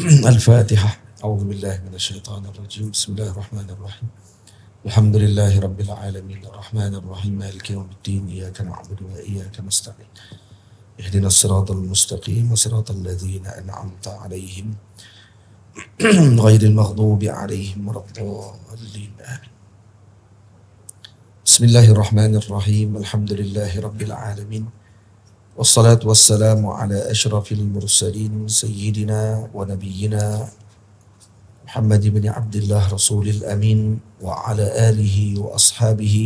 الفاتحة. أعوذ بالله من الشيطان الرجيم. بسم الله الرحمن الرحيم. الحمد لله رب العالمين الرحمن الرحيم مالك يوم الدين إياك نعبد وإياك نستعين اهدنا الصراط المستقيم وصراط الذين أنعمت عليهم غير المغضوب عليهم ولا الضالين آمين. بسم الله الرحمن الرحيم. الحمد لله رب العالمين والصلاة والسلام على أشرف المرسلين سيدنا ونبينا محمد بن عبد الله رسول الأمين وعلى آله وأصحابه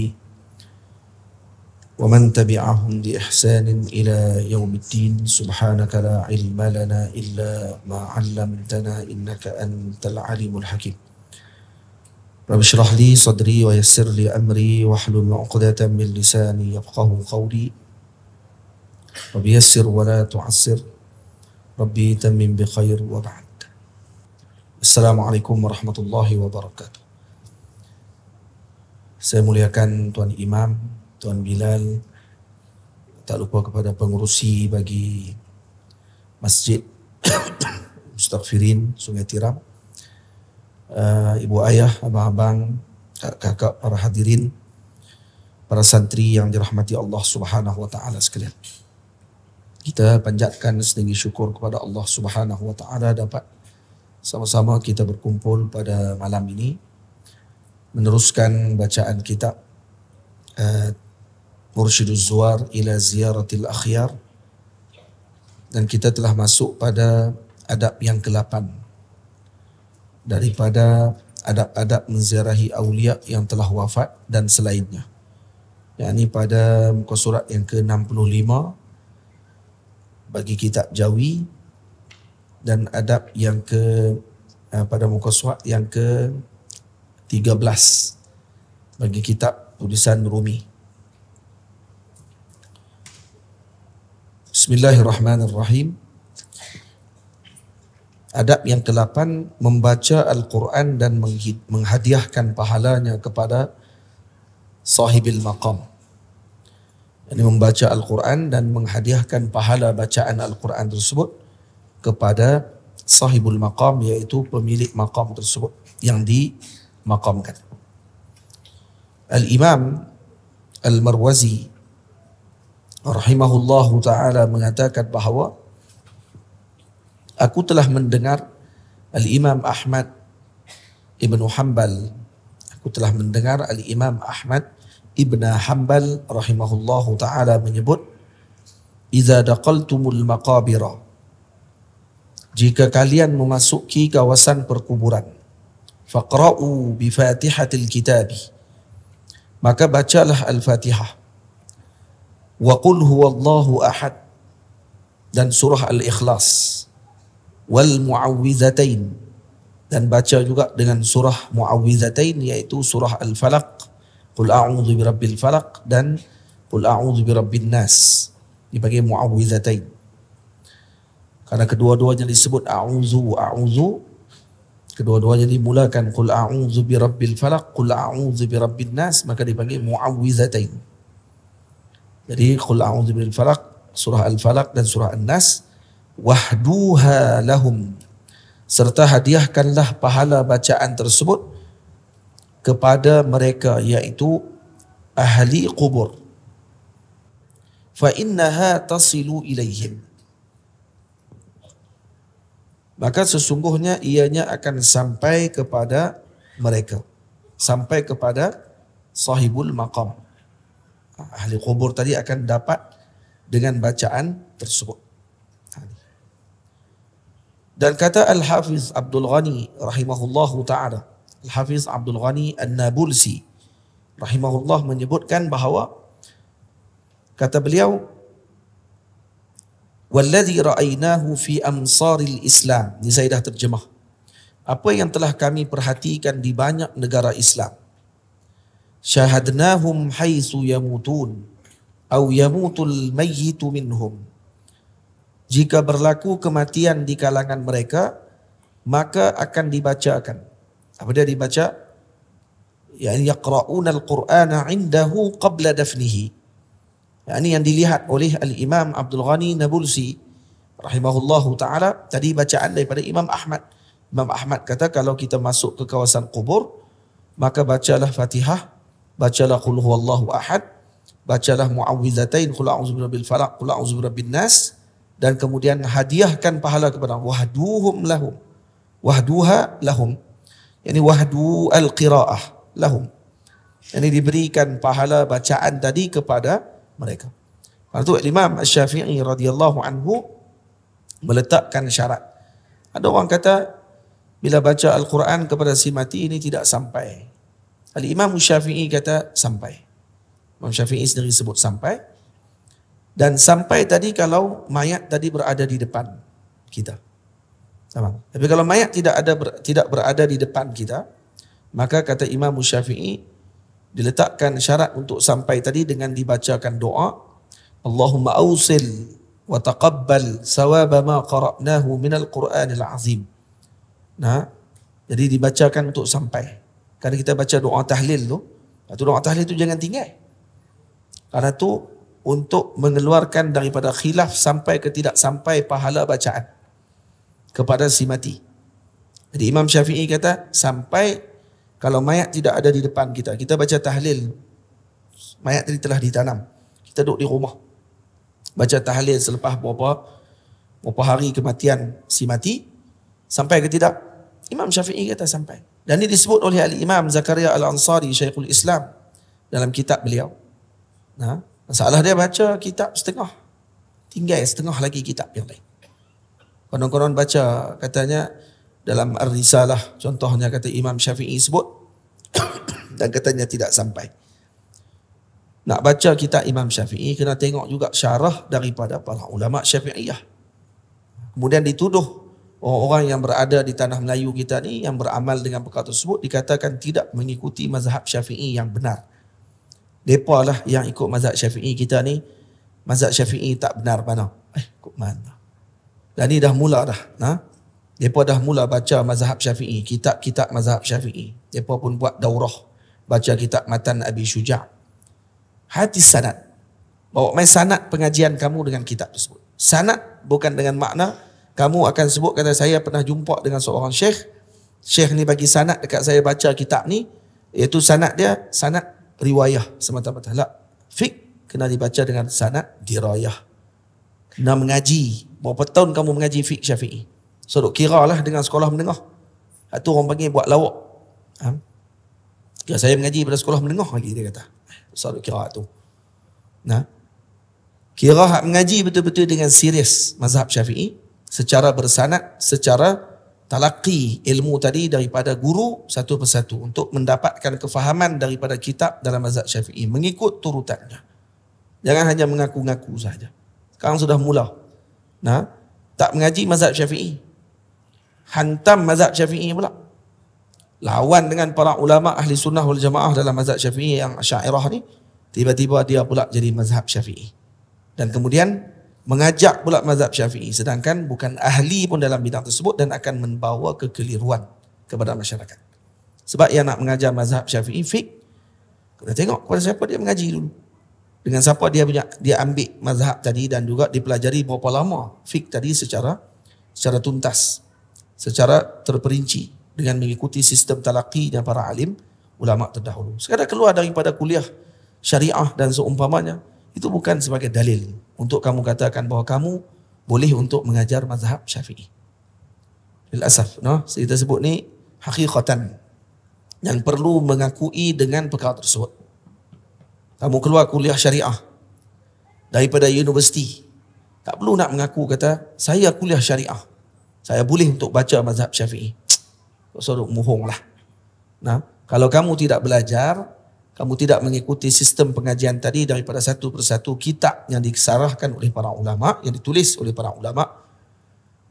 ومن تبعهم بإحسان إلى يوم الدين. سبحانك لا علم لنا إلا ما علمتنا إنك أنت العليم الحكيم. رب اشرح لي صدري ويسر لي أمري واحلل عقدة من لساني يفقهوا قولي. رب يسر ولا تعسر ربي تمم بخير وبعد. Assalamualaikum warahmatullahi wabarakatuh. Saya muliakan Tuan Imam, Tuan Bilal, tak lupa kepada pengurusi bagi Masjid Mustaghfirin Sungai Tiram, ibu ayah, abang-abang, kakak, para hadirin, para santri yang dirahmati Allah Subhanahu wa taala sekalian. Kita panjatkan setinggi syukur kepada Allah Subhanahu wa taala dapat sama-sama kita berkumpul pada malam ini meneruskan bacaan kitab Mursyiduz Zuwar ila Ziyaratil Akhyar, dan kita telah masuk pada adab yang ke-8 daripada adab-adab menziarahi awliya yang telah wafat dan selainnya, yakni pada muka surat yang ke-65 bagi kitab Jawi, dan adab yang pada muka surat yang ke-13 bagi kitab tulisan Rumi. Bismillahirrahmanirrahim. Adab yang ke-8, membaca Al-Quran dan menghadiahkan pahalanya kepada sahibil maqam. Ini membaca Al-Quran dan menghadiahkan pahala bacaan Al-Quran tersebut kepada sahibul maqam, iaitu pemilik maqam tersebut yang dimaqamkan. Al-Imam Al-Marwazi rahimahullahu ta'ala mengatakan bahawa aku telah mendengar Al-Imam Ahmad Ibn Hanbal, Al-Imam Ahmad Ibn Hanbal rahimahullahu ta'ala menyebut, "Iza daqaltumul maqabira," jika kalian memasuki kawasan perkuburan, "faqra'u bi fatihatil kitabi," maka bacalah Al-Fatihah, "wa qul huwallahu ahad," dan surah Al-Ikhlas, "wal mu'awwizatain," dan baca juga dengan surah Mu'awwizatain, iaitu surah Al-Falaq, "Qul a'udzu birabbil falaq," dan "Qul a'udzu birabbin nas." Dipanggil Mu'awwizatain karena kedua-duanya disebut a'udzu, kedua-duanya dimulakan qul a'udzu birabbil falaq, qul a'udzu birabbin nas, maka dipanggil mu'awwizatain. Jadi qul a'udzu birabbil falaq, surah al-falaq dan surah an-nas, wahduha lahum, serta hadiahkanlah pahala bacaan tersebut kepada mereka, iaitu ahli kubur. Fa innaha tasilu ilaihim, maka sesungguhnya ianya akan sampai kepada mereka, sampai kepada sahibul maqam. Ahli kubur tadi akan dapat dengan bacaan tersebut. Dan kata Al-Hafiz Abdul Ghani rahimahullahu ta'ala, Al-Hafiz Abdul Ghani An-Nabulsi rahimahullah menyebutkan bahawa, kata beliau, "Walladhi ra'aynahu fi amsaril Islam," ini saya dah terjemah, apa yang telah kami perhatikan di banyak negara Islam, "syahadnahum haitsu yamutun aw yamutul mayyitu minhum," jika berlaku kematian di kalangan mereka, maka akan dibacakan. Apa dia dibaca? Yani yaqra'una al-Qur'ana 'indahu qabla dafnihi. Ini yang dilihat oleh Al-Imam Abdul Ghani Nabulsi rahimahullahu ta'ala, tadi bacaan daripada Imam Ahmad. Imam Ahmad kata kalau kita masuk ke kawasan kubur, maka bacalah Fatihah, bacalah Qul huwallahu ahad, bacalah Muawwidzatain, Qul a'udzu birabbil falaq, Qul a'udzu birabbin nas, dan kemudian hadiahkan pahala kepada wahduhum lahum. Wahduha lahum. Yani wahdu al-qiraah lahum. Yani diberikan pahala bacaan tadi kepada mereka. Lepas itu Imam Asy-Syafi'i radhiyallahu anhu meletakkan syarat. Ada orang kata bila baca Al-Quran kepada si mati ini tidak sampai. Al-Imam Syafi'i kata sampai. Imam Syafi'i sendiri sebut sampai. Dan sampai tadi kalau mayat tadi berada di depan kita. Sama. Tapi kalau mayat tidak berada di depan kita, maka kata Imam Syafi'i diletakkan syarat untuk sampai tadi dengan dibacakan doa, Allahumma awsil wa taqabbal sawaba ma qara'nahu minal Qur'anil azim. Nah, jadi dibacakan untuk sampai. Karena kita baca doa tahlil tu, doa tahlil tu jangan tinggal. Karena tu untuk mengeluarkan daripada khilaf sampai ke tidak sampai pahala bacaan kepada si mati. Jadi Imam Syafi'i kata sampai kalau mayat tidak ada di depan kita, kita baca tahlil, mayat tadi telah ditanam, kita duduk di rumah, baca tahlil selepas berapa hari kematian si mati, sampai ke tidak? Imam Syafi'i kata sampai. Dan ini disebut oleh Al-Imam Zakaria Al-Ansari, Syekhul Islam, dalam kitab beliau. Nah, masalah dia baca kitab setengah, tinggal setengah lagi kitab yang lain. Konon-konon baca katanya dalam Ar-Risalah, contohnya kata Imam Syafi'i sebut dan katanya tidak sampai. Nak baca kitab Imam Syafi'i kena tengok juga syarah daripada para ulama Syafi'iyah. Kemudian dituduh orang-orang yang berada di tanah Melayu kita ni yang beramal dengan perkara tersebut dikatakan tidak mengikuti mazhab Syafi'i yang benar. Depa lah yang ikut mazhab Syafi'i kita ni, mazhab Syafi'i tak benar mana? Ikut mana? Dan ni dah mula dah. Mereka dah mula baca mazhab Syafi'i, kitab-kitab mazhab Syafi'i. Mereka pun buat daurah, baca kitab Matan Abi Syuja'. Hati sanad. Bawa main sanad pengajian kamu dengan kitab tersebut. Sanad bukan dengan makna kamu akan sebut kata saya pernah jumpa dengan seorang syekh. Syekh ni bagi sanad dekat saya baca kitab ni. Iaitu sanad dia, sanad riwayah semata-mata. Tak. Fiqh kena dibaca dengan sanad dirayah. Kena mengaji. Berapa tahun kamu mengaji fiqh Syafi'i? So duk kira lah dengan sekolah menengah. Itu orang panggil buat lawak. Ya, saya mengaji pada sekolah menengah lagi dia kata. So duk kira tu. Nah, kira hak mengaji betul-betul dengan serius mazhab Syafi'i secara bersanad, secara talaqi ilmu tadi daripada guru satu persatu untuk mendapatkan kefahaman daripada kitab dalam mazhab Syafi'i mengikut turutannya. Jangan hanya mengaku-ngaku saja. Sekarang sudah mula. Nah, tak mengaji mazhab Syafi'i. Hantam mazhab Syafi'i pula. Lawan dengan para ulama ahli sunnah wal jamaah dalam mazhab Syafi'i yang Asy'ariyah ni, tiba-tiba dia pula jadi mazhab Syafi'i. Dan kemudian mengajak pula mazhab Syafi'i sedangkan bukan ahli pun dalam bidang tersebut dan akan membawa kekeliruan kepada masyarakat. Sebab yang nak mengajar mazhab Syafi'i fiqh, kena tengok kepada siapa dia mengaji dulu. Dengan siapa dia ambil mazhab tadi dan juga dipelajari berapa lama fiqh tadi secara tuntas, secara terperinci dengan mengikuti sistem talaqi dan para alim ulama terdahulu. Sekadar keluar daripada kuliah syariah dan seumpamanya, itu bukan sebagai dalil untuk kamu katakan bahawa kamu boleh untuk mengajar mazhab Syafi'i. Lilasaf, kita sebut ni hakikatan yang perlu mengakui dengan perkara tersebut. Kamu keluar kuliah syariah daripada universiti, tak perlu nak mengaku kata saya kuliah syariah, saya boleh untuk baca mazhab Syafi'i. Sorok mohong lah. Nah, kalau kamu tidak belajar, kamu tidak mengikuti sistem pengajian tadi daripada satu persatu kitab yang disarahkan oleh para ulama, yang ditulis oleh para ulama,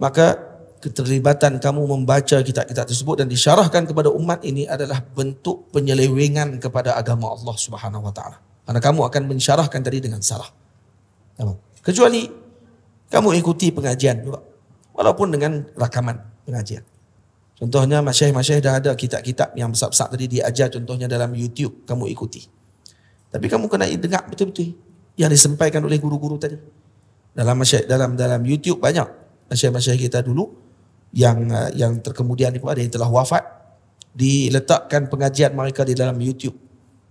maka keterlibatan kamu membaca kitab-kitab tersebut dan disyarahkan kepada umat ini adalah bentuk penyelewengan kepada agama Allah Subhanahu wa taala. Karena kamu akan mensyarahkan tadi dengan salah. Kecuali kamu ikuti pengajian juga, walaupun dengan rakaman pengajian. Contohnya masyayikh-masyayikh dah ada kitab-kitab yang besar-besar tadi diajar contohnya dalam YouTube, kamu ikuti. Tapi kamu kena dengar betul-betul yang disampaikan oleh guru-guru tadi. Dalam YouTube banyak masyayikh kita dulu yang terkemudian itu ada yang telah wafat, diletakkan pengajian mereka di dalam YouTube.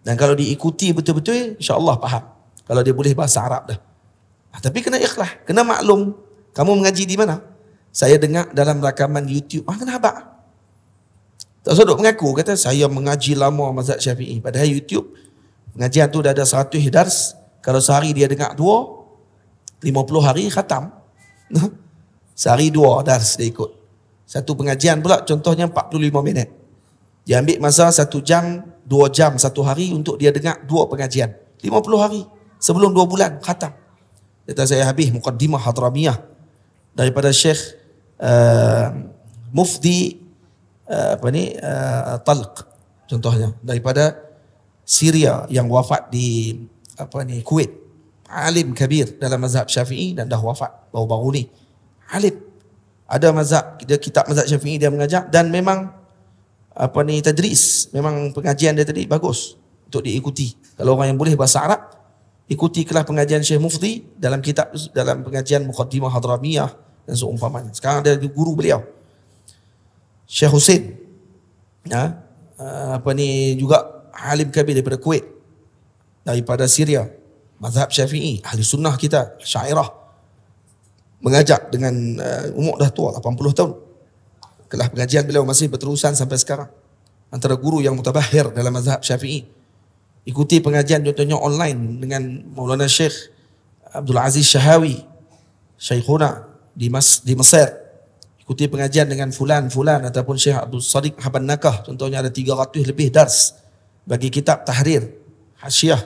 Dan kalau diikuti betul-betul, insya-Allah faham. Kalau dia boleh bahasa Arab dah. Tapi kena ikhlas, kena maklum. Kamu mengaji di mana? Saya dengar dalam rakaman YouTube. Kenapa? Tak sodok mengaku, kata saya mengaji lama mazhab Syafi'i. Padahal YouTube, pengajian tu dah ada 100 dars. Kalau sehari dia dengar 50 hari khatam. Sehari 2 dars dia ikut. Satu pengajian pula contohnya 45 minit. Dia ambil masa 1 jam, 2 jam satu hari untuk dia dengar 2 pengajian. 50 hari. Sebelum 2 bulan khatam. Kata saya habis Muqaddimah Hadramiyah daripada Syekh Mufti Talq contohnya, daripada Syria yang wafat di Kuwait. Alim kabir dalam mazhab Syafi'i dan dah wafat baru-baru ni. Alim. Ada mazhab, dia kitab mazhab Syafi'i dia mengajar, dan memang tadris, memang pengajian dia tadi bagus untuk diikuti. Kalau orang yang boleh bahasa Arab, ikuti kelas pengajian Syekh Mufti dalam pengajian Muqaddimah Hadramiyah dan seumpamanya. Sekarang ada guru beliau Syekh Hussein, juga alim kabir daripada Kuwait, daripada Syria, mazhab Syafi'i, ahli sunnah kita, Syairah, mengajak dengan umur dah tua 80 tahun. Kelas pengajian beliau masih berterusan sampai sekarang. Antara guru yang mutabahir dalam mazhab Syafi'i. Ikuti pengajian contohnya online dengan Maulana Syekh Abdul Aziz Syahawi, Syekhuna di Mesir. Ikuti pengajian dengan fulan ataupun Syekh Abdul Sadiq Haban Nakah, contohnya ada 300 lebih dars bagi kitab tahrir, hasyiah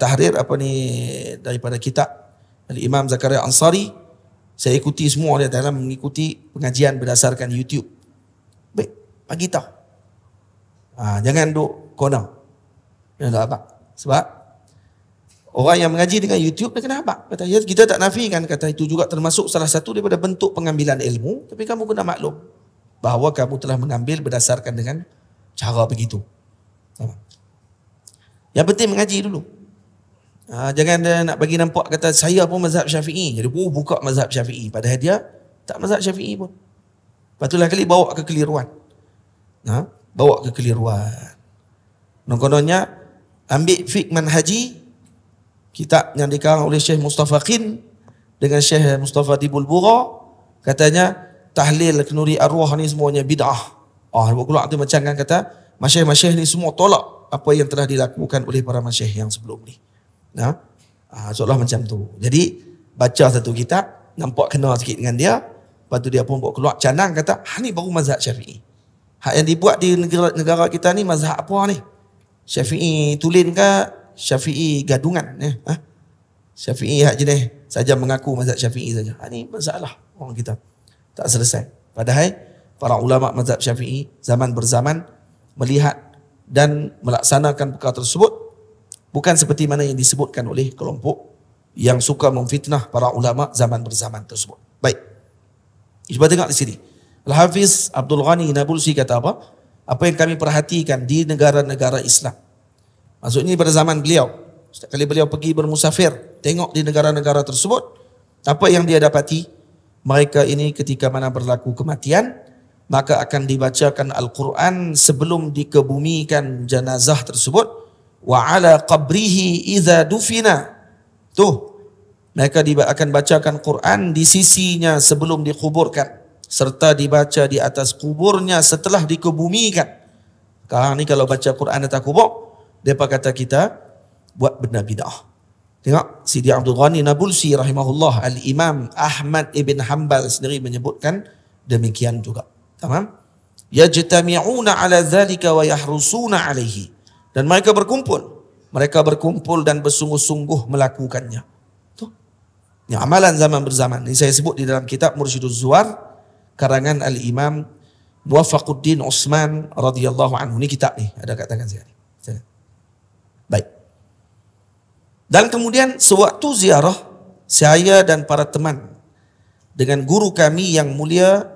tahrir daripada kitab Al-Imam Zakaria Ansari. Saya ikuti semua dia dalam mengikuti pengajian berdasarkan YouTube. Baik, bagi tahu. Jangan duk corner. Sebab orang yang mengaji dengan YouTube dia kena habaq. Kata, ya, kita tak nafikan, kata itu juga termasuk salah satu daripada bentuk pengambilan ilmu, tapi kamu kena maklum bahawa kamu telah mengambil berdasarkan dengan cara begitu. Yang penting mengaji dulu. Jangan dia nak bagi nampak kata saya pun mazhab Syafi'i, jadi buka mazhab Syafi'i, padahal dia tak mazhab Syafi'i pun. Patutlah kali bawa kekeliruan. Bawa kekeliruan. Kononnya ambil fiqh manhaji, kitab yang dikarang oleh Syekh Mustafa Qin dengan Syekh Mustafa Dibul Bura, katanya tahlil kenuri arwah ni semuanya bid'ah. Keluar tu macam kan kata masyayikh ni semua tolak apa yang telah dilakukan oleh para masyayikh yang sebelum ni. Seolah macam tu. Jadi baca satu kitab, nampak kenal sikit dengan dia, lepas tu dia pun buat keluar canang kata, ni baru mazhab Syafi'i. Hak yang dibuat di negara kita ni mazhab apa ni? Syafi'i tulin ke Syafi'i gadungan? Syafi'i hak jenis saja mengaku mazhab Syafi'i saja. Ini masalah orang kita. Tak selesai. Padahal para ulama mazhab Syafi'i zaman berzaman melihat dan melaksanakan perkara tersebut bukan seperti mana yang disebutkan oleh kelompok yang suka memfitnah para ulama zaman berzaman tersebut. Baik. Cuba tengok di sini. Al-Hafiz Abdul Ghani Nabulsi kata apa? Apa yang kami perhatikan di negara-negara Islam. Maksudnya pada zaman beliau. Setiap kali beliau pergi bermusafir, tengok di negara-negara tersebut, apa yang dia dapati? Mereka ini ketika mana berlaku kematian, maka akan dibacakan Al-Quran sebelum dikebumikan jenazah tersebut. Wa ala qabrihi idza dufina. Mereka akan bacakan Quran di sisinya sebelum dikuburkan, serta dibaca di atas kuburnya setelah dikebumikan. Sekarang ni kalau baca Quran atas kubur, depa kata kita buat benda bid'ah. Tengok Sidi Abdul Ghani Nabulsi rahimahullah, Al-Imam Ahmad ibn Hanbal sendiri menyebutkan demikian juga. Tamam? Yajtami'una ala dhalika wa yahrusuna alaihi. Dan mereka berkumpul dan bersungguh-sungguh melakukannya. Ini amalan zaman berzaman. Ini saya sebut di dalam kitab Mursyiduz Zuwar karangan Al-Imam Muwaffaquddin Utsman radhiyallahu anhu. Ini kitab ni, ada kat tangan saya ni. Baik. Dan kemudian sewaktu ziarah, saya dan para teman dengan guru kami yang mulia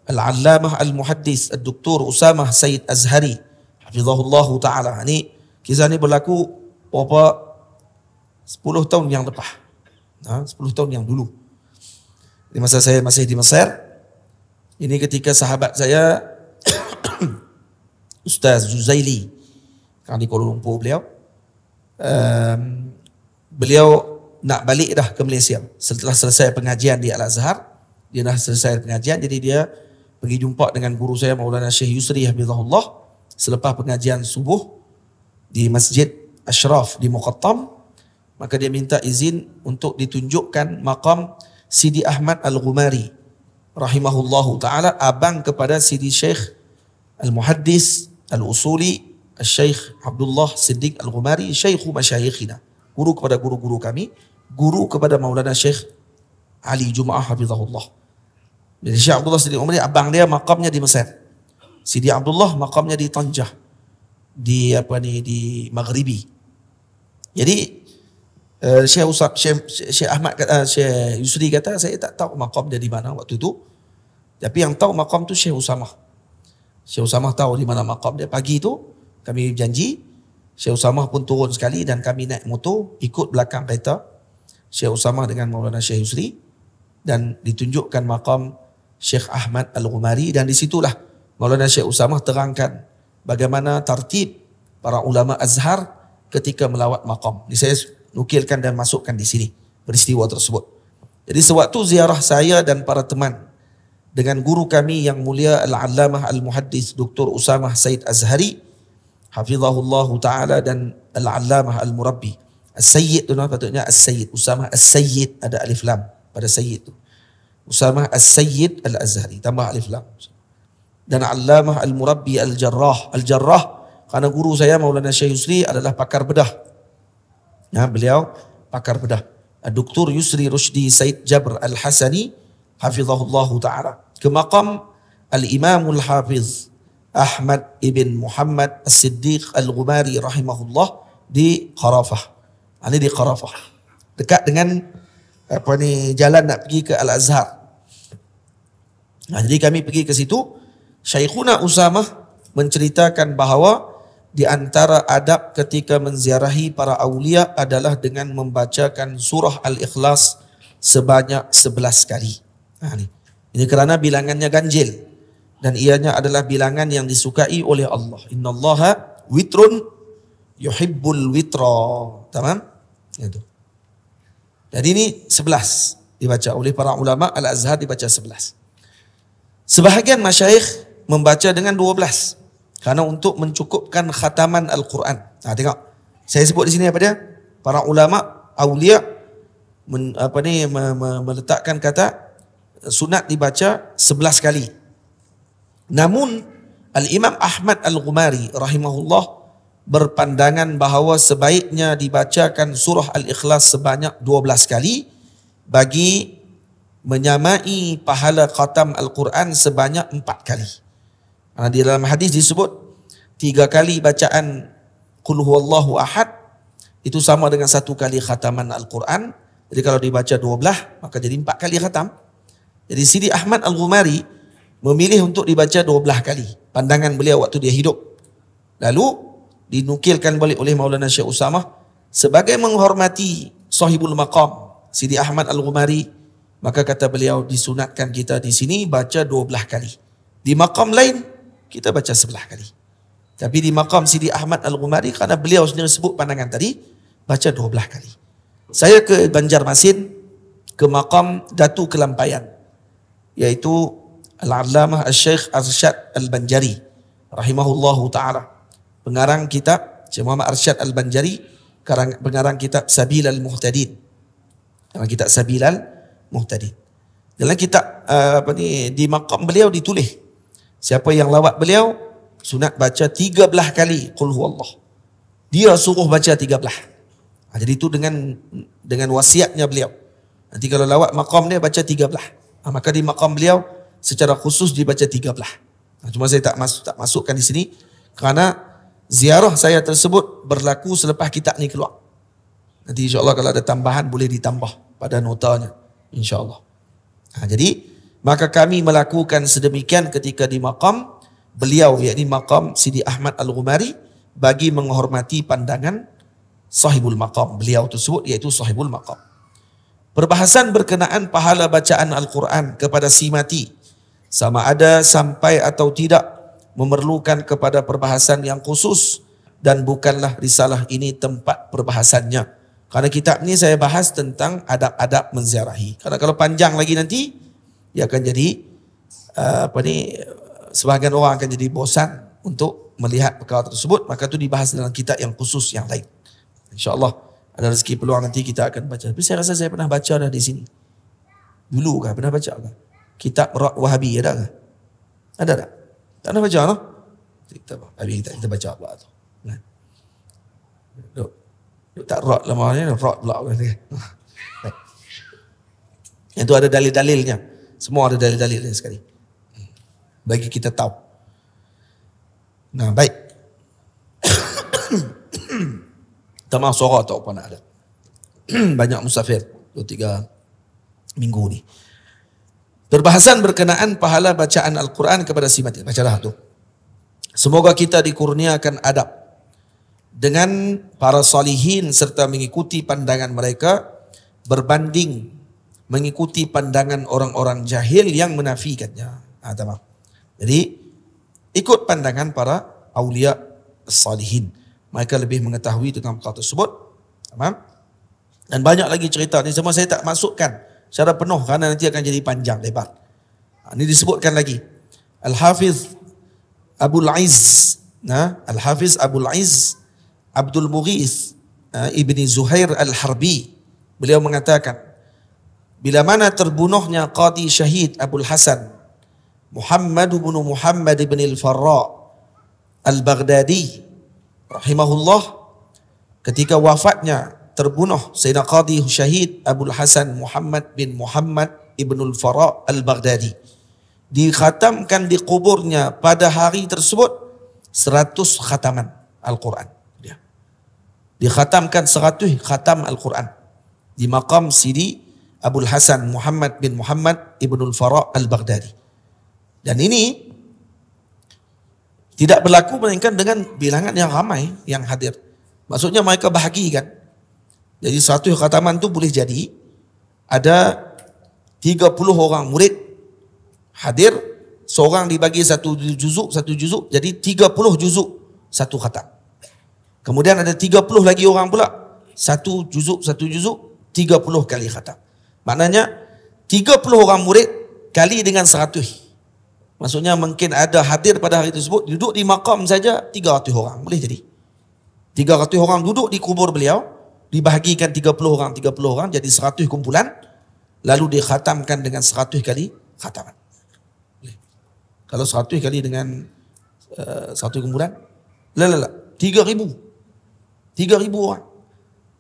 Al-Allamah Al-Muhaddis Ad-Doktor Usamah Said Azhari hafizahullahu ta'ala. Ini kisah ni berlaku berapa 10 tahun yang lepas. 10 tahun yang dulu. Di masa saya masih di Mesir, ini ketika sahabat saya Ustaz Zuzaili, di Kuala Lumpur beliau nak balik dah ke Malaysia. Setelah selesai pengajian di Al-Azhar, dia dah selesai pengajian, jadi dia pergi jumpa dengan guru saya Maulana Syekh Yusri Hafizahullah selepas pengajian subuh di Masjid Ashraf di Muqattam. Maka dia minta izin untuk ditunjukkan maqam Sidi Ahmad Al-Ghumari rahimahullahu ta'ala, abang kepada Sidi Syekh Al-Muhaddis Al-Usuli Syekh Abdullah Siddiq Al-Ghumari, Syekhu Masyayikhina, guru kepada guru-guru kami, guru kepada Maulana Syekh Ali Jum'ah Hafizahullah. Jadi Syekh Abdullah Siddiq Al-Ghumari, abang dia makamnya di Mesir. Sidi Abdullah makamnya di Tanjah, di Maghribi. Jadi Syekh Ahmad Syekh Yusri kata, saya tak tahu makam dia di mana waktu itu. Tapi yang tahu makam tu Syekh Usamah. Syekh Usamah tahu di mana makam dia. Pagi tu kami janji, Syekh Usamah pun turun sekali dan kami naik motor ikut belakang kereta Syekh Usamah dengan Maulana Syekh Yusri dan ditunjukkan makam Syekh Ahmad Al-Ghumari, dan di situlah Maulana Syekh Usamah terangkan bagaimana tartib para ulama Azhar ketika melawat makam. Ini saya nukilkan dan masukkan di sini peristiwa tersebut. Jadi sewaktu ziarah saya dan para teman dengan guru kami yang mulia Al-Allamah Al-Muhaddis Dr. Usamah Said Azhari hafizahullahu ta'ala, dan Al-Allamah Al-Murabbi As-Sayyid tu patutnya As-Sayyid Usamah As-Sayyid, ada alif lam pada Sayyid tu, Usamah As-Sayyid Al-Azhari tambah alif lam, dan Allamah Al-Murabbi Al-Jarrah karena guru saya Maulana Syekh Yusri adalah pakar bedah. Beliau pakar bedah. Dr. Yusri Rushdi Said Jabr Al-Hasani hafizahullahu ta'ala ke maqam Al-Imamul Hafiz Ahmad ibn Muhammad As-Siddiq Al-Ghumari rahimahullah di Qarafah. Ini di Qarafah, dekat dengan jalan nak pergi ke Al-Azhar. Jadi kami pergi ke situ. Syekhuna Usamah menceritakan bahawa di antara adab ketika menziarahi para awliya adalah dengan membacakan surah Al-Ikhlas sebanyak 11 kali. Ini kerana bilangannya ganjil dan ianya adalah bilangan yang disukai oleh Allah. Innallaha witrun yuhibbul witra. Tamam? Itu. Jadi ini 11 dibaca oleh para ulama Al-Azhar, dibaca 11. Sebahagian masyayikh membaca dengan 12. Karena untuk mencukupkan khataman Al-Quran. Tengok. Saya sebut di sini apa dia? Para ulama, awliya meletakkan kata sunat dibaca 11 kali. Namun Al-Imam Ahmad Al-Ghumari rahimahullah berpandangan bahawa sebaiknya dibacakan surah Al-Ikhlas sebanyak 12 kali bagi menyamai pahala khatam Al-Quran sebanyak 4 kali. Di dalam hadis disebut 3 kali bacaan Qul huwallahu ahad itu sama dengan 1 kali khataman Al-Quran. Jadi kalau dibaca 12 maka jadi 4 kali khatam. Jadi Sidi Ahmad Al-Ghumari memilih untuk dibaca 12 kali. Pandangan beliau waktu dia hidup. Lalu dinukilkan balik oleh Maulana Syekh Usamah sebagai menghormati sahibul maqam Sidi Ahmad Al-Ghumari, maka kata beliau disunatkan kita di sini baca 12 kali. Di maqam lain kita baca 11 kali. Tapi di maqam Sidi Ahmad Al-Ghumari, kerana beliau sendiri sebut pandangan tadi, baca 12 kali. Saya ke Banjarmasin, ke maqam Datu Kelampayan, iaitu Al-Allamah Al-Syekh Arsyad Al-Banjari rahimahullahu ta'ala, pengarang kitab Syekh Muhammad Arsyad Al-Banjari, pengarang kitab Sabil Al-Muhtadin. Dalam kitab Sabil Al-Muhtadin, dalam kitab di maqam beliau ditulis siapa yang lawat beliau sunat baca 13 kali Qul huwallah. Dia suruh baca 13. Jadi itu dengan wasiatnya beliau. Nanti kalau lawat maqam dia baca 13. Maka di maqam beliau secara khusus dibaca 13. Cuma saya tak masukkan di sini kerana ziarah saya tersebut berlaku selepas kitab ni keluar. Nanti insya-Allah kalau ada tambahan boleh ditambah pada notanya insya-Allah. Jadi maka kami melakukan sedemikian ketika di maqam beliau, yakni maqam Sidi Ahmad Al-Ghumari, bagi menghormati pandangan sahibul maqam beliau tersebut, iaitu sahibul maqam. Perbahasan berkenaan pahala bacaan Al-Quran kepada si mati, sama ada sampai atau tidak, memerlukan kepada perbahasan yang khusus dan bukanlah risalah ini tempat perbahasannya. Karena kitab ni saya bahas tentang adab-adab menziarahi. Karena kalau panjang lagi nanti, dia akan jadi sebahagian orang akan jadi bosan untuk melihat perkara tersebut, maka itu dibahas dalam kitab yang khusus yang lain. InsyaAllah ada rezeki peluang nanti kita akan baca. Tapi saya rasa saya pernah baca dah di sini. Dulu kah pernah baca kah? Kitab Rad Wahabi ada kah? Ada tak? Tak pernah baca no? Kita baca pula tu. Tak rot lama ni, rot pula. Yang tu ada dalil-dalilnya. Semua ada dalil-dalilnya sekali. Bagi kita tahu. Nah, baik. Tamah suara tak apa nak ada. Banyak musafir 2-3 minggu ni. Perbahasan berkenaan pahala bacaan Al-Quran kepada si mati. Bacalah tu. Semoga kita dikurniakan adab dengan para salihin serta mengikuti pandangan mereka berbanding mengikuti pandangan orang-orang jahil yang menafikannya. Tamam. Jadi ikut pandangan para awliya salihin. Mereka lebih mengetahui tentang perkara tersebut. Tamam. Dan banyak lagi cerita ni, semua saya tak masukkan secara penuh kerana nanti akan jadi panjang lebar. Ini disebutkan lagi. Al-Hafiz Abul Izz, Al-Hafiz Abul Izz Abdul Mughith Ibni Zuhair Al-Harbi, beliau mengatakan, bila mana terbunuhnya Qadi Syahid Abul Hasan Muhammad bin Muhammad bin Al-Farra Al-Baghdadi rahimahullah, ketika wafatnya terbunuh Sayyidina Qadi Syahid Abul Hasan Muhammad bin Muhammad ibn Al-Farra Al-Baghdadi, dikhatamkan di kuburnya pada hari tersebut 100 khataman Al-Quran. Dikhatamkan 100 khatam Al-Quran di maqam Sidi Abul Hasan Muhammad bin Muhammad ibn Al-Farra Al-Baghdadi. Dan ini tidak berlaku melainkan dengan bilangan yang ramai yang hadir. Maksudnya mereka bahagikan. Jadi 100 khataman tu boleh jadi ada 30 orang murid hadir, seorang dibagi satu juzuk, jadi 30 juzuk satu khatam. Kemudian ada 30 lagi orang pula, satu juzuk, 30 kali khatam. Maknanya 30 orang murid kali dengan 100. Maksudnya mungkin ada hadir pada hari tersebut, duduk di makam saja 300 orang. Boleh jadi. 300 orang duduk di kubur beliau, dibahagikan 30 orang, jadi 100 kumpulan, lalu dikhatamkan dengan 100 kali khataman. Kalau 100 kali dengan 1 kumpulan, 3,000 orang.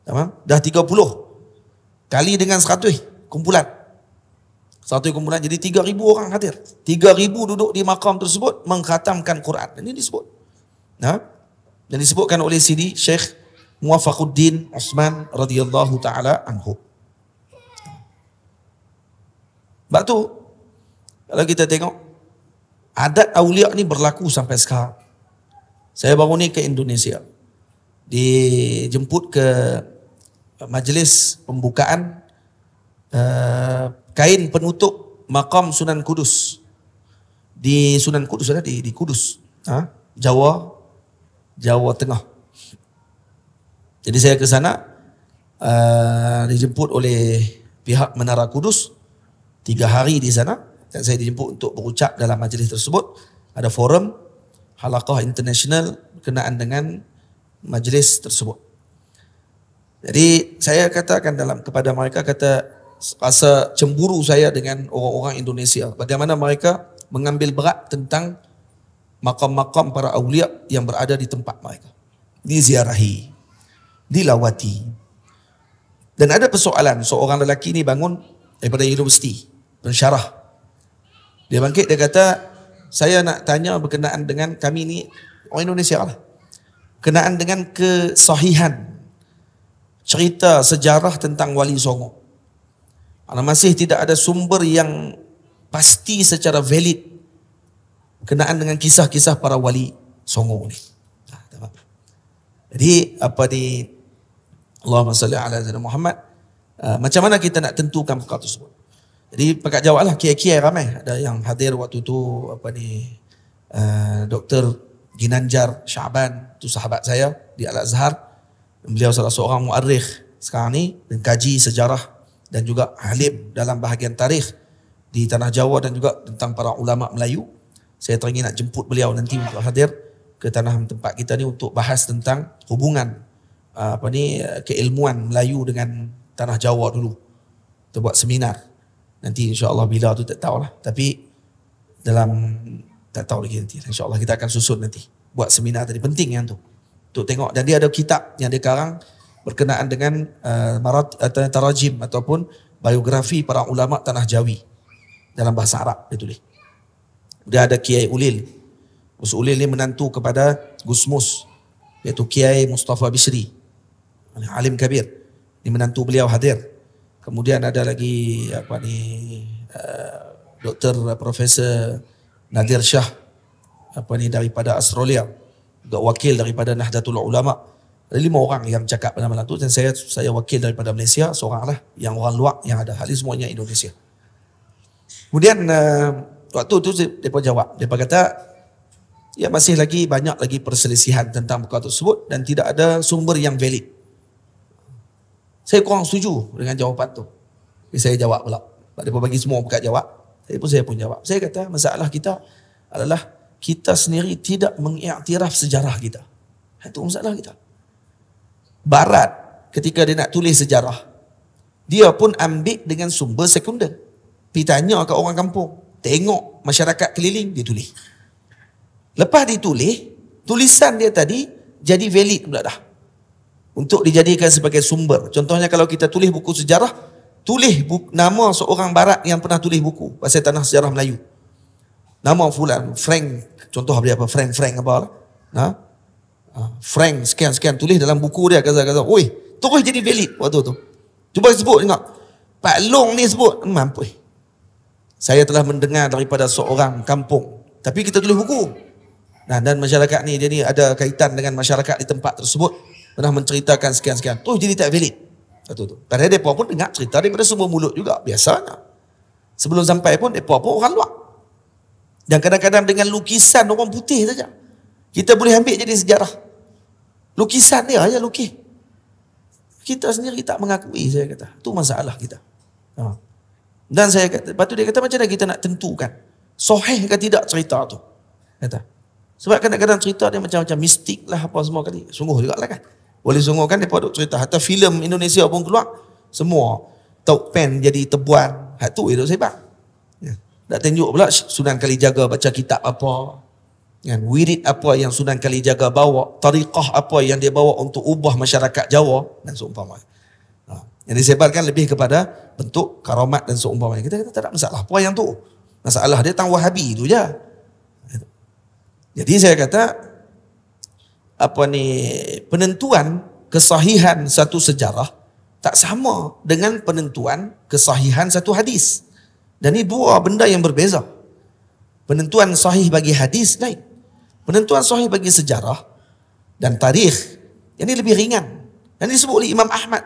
Tamam? Dah 30 kali dengan 100 kumpulan. 1 kumpulan jadi 3,000 orang hadir. 3,000 duduk di makam tersebut mengkhatamkan Quran. Ini disebut. Dan disebutkan oleh Sidi Syekh Muwafaquddin Utsman radhiyallahu taala anhu. Sebab tu kalau kita tengok adat awliya ni berlaku sampai sekarang. Saya baru ni ke Indonesia. Dijemput ke majlis pembukaan kain penutup makam Sunan Kudus. Di Sunan Kudus ada di Kudus. Jawa Tengah. Jadi saya ke sana dijemput oleh pihak Menara Kudus 3 hari di sana, dan saya dijemput untuk berucap dalam majlis tersebut. Ada forum halaqah international berkenaan dengan majlis tersebut. Jadi saya katakan kepada mereka, rasa cemburu saya dengan orang-orang Indonesia, bagaimana mereka mengambil berat tentang makam-makam para awliya yang berada di tempat mereka, diziarahi, dilawati. Dan ada persoalan, seorang lelaki ni bangun daripada universiti, pensyarah. Dia bangkit, dia kata, saya nak tanya berkenaan dengan kami ni orang Indonesia lah, berkenaan dengan kesahihan cerita sejarah tentang Wali Songo. Karena masih tidak ada sumber yang pasti secara valid berkenaan dengan kisah-kisah para Wali Songo ni. Jadi Allahumma salli ala Sayyidina Muhammad, Macam mana kita nak tentukan perkara tersebut? Jadi pekat jawablah, kiai-kiai ramai. Ada yang hadir waktu tu Dr. Ginanjar Syaban, tu sahabat saya di Al-Azhar. Beliau salah seorang muarikh sekarang ni, dan kaji sejarah dan juga alim dalam bahagian tarikh di tanah Jawa dan juga tentang para ulama Melayu. Saya teringin nak jemput beliau nanti untuk hadir ke tanah tempat kita ni untuk bahas tentang hubungan keilmuan Melayu dengan tanah Jawa dulu. Kita buat seminar. Nanti insya-Allah bila tu tak tahulah. Tapi tak tahu lagi nanti. InsyaAllah kita akan susun nanti. Buat seminar tadi. Penting yang tu. Untuk tengok. Dan dia ada kitab yang dia karang berkenaan dengan tarajim ataupun biografi para ulama tanah Jawi. Dalam bahasa Arab dia tulis. Dia ada Kiai Ulil. Gus Ulil ni menantu kepada Gus Mus. Iaitu Kiai Mustafa Bishri. Alim kabir. Ni menantu beliau hadir. Kemudian ada lagi Dr. Profesor Nadir Shah daripada Australia, juga wakil daripada Nahdlatul Ulama. Ada 5 orang yang cakap pada malam tu, dan saya wakil daripada Malaysia, seorang lah yang orang luar yang ada. Hal ini semuanya Indonesia. Kemudian waktu tu mereka jawab, mereka kata ya masih lagi banyak lagi perselisihan tentang perkara tersebut dan tidak ada sumber yang valid. Saya kurang setuju dengan jawapan tu. Jadi saya jawab pula. Mereka bagi semua pekat jawab. Saya pun jawab. Saya kata masalah kita adalah kita sendiri tidak mengiktiraf sejarah kita. Itu masalah kita. Barat ketika dia nak tulis sejarah, dia pun ambil dengan sumber sekunder. Pergi tanya ke orang kampung. Tengok masyarakat keliling, dia tulis. Lepas ditulis, tulisan dia tadi jadi valid pula dah. Untuk dijadikan sebagai sumber. Contohnya kalau kita tulis buku sejarah, tulis nama seorang barat yang pernah tulis buku pasal tanah sejarah Melayu. Nama fulan, Frank, contoh apa Frank apa lah. Frank sekian tulis dalam buku dia kata. Oi, terus jadi valid waktu tu. Cuba sebut tengok. Pak Long ni sebut, mampu. Saya telah mendengar daripada seorang kampung, tapi kita tulis buku. Dan masyarakat ni dia ni ada kaitan dengan masyarakat di tempat tersebut. Pernah menceritakan sekian-sekian. Terus jadi tak valid. Padahal mereka pun dengar cerita daripada semua mulut juga. Biasanya. Sebelum sampai pun, mereka pun orang luar. Dan kadang-kadang dengan lukisan orang putih saja. Kita boleh ambil jadi sejarah. Lukisan dia aja lukis. Kita sendiri tak mengakui, saya kata. Itu masalah kita. Dan saya kata, lepas tu dia kata macam mana kita nak tentukan. Sahih ke tidak cerita tu. Kata. Sebab kadang-kadang cerita dia macam-macam mistik lah apa semua kali. Sungguh juga lah kan. Boleh sungguh kan mereka duk cerita. Hatta filem Indonesia pun keluar. Semua. Tauk pen jadi tebuan. Hak tu itu sebab. Tak tunjuk pula Sunan Kalijaga baca kitab apa. Wirid apa yang Sunan Kalijaga bawa. Tariqah apa yang dia bawa untuk ubah masyarakat Jawa. Dan seumpama. Yang disebarkan lebih kepada bentuk karamat dan seumpama. Kita kata tak ada masalah. Apa yang tu? Masalah dia tentang Wahabi tu je. Jadi saya kata penentuan kesahihan satu sejarah tak sama dengan penentuan kesahihan satu hadis. Dan ini 2 benda yang berbeza. Penentuan sahih bagi hadis lain. Penentuan sahih bagi sejarah dan tarikh ini lebih ringan. Dan disebut oleh Imam Ahmad.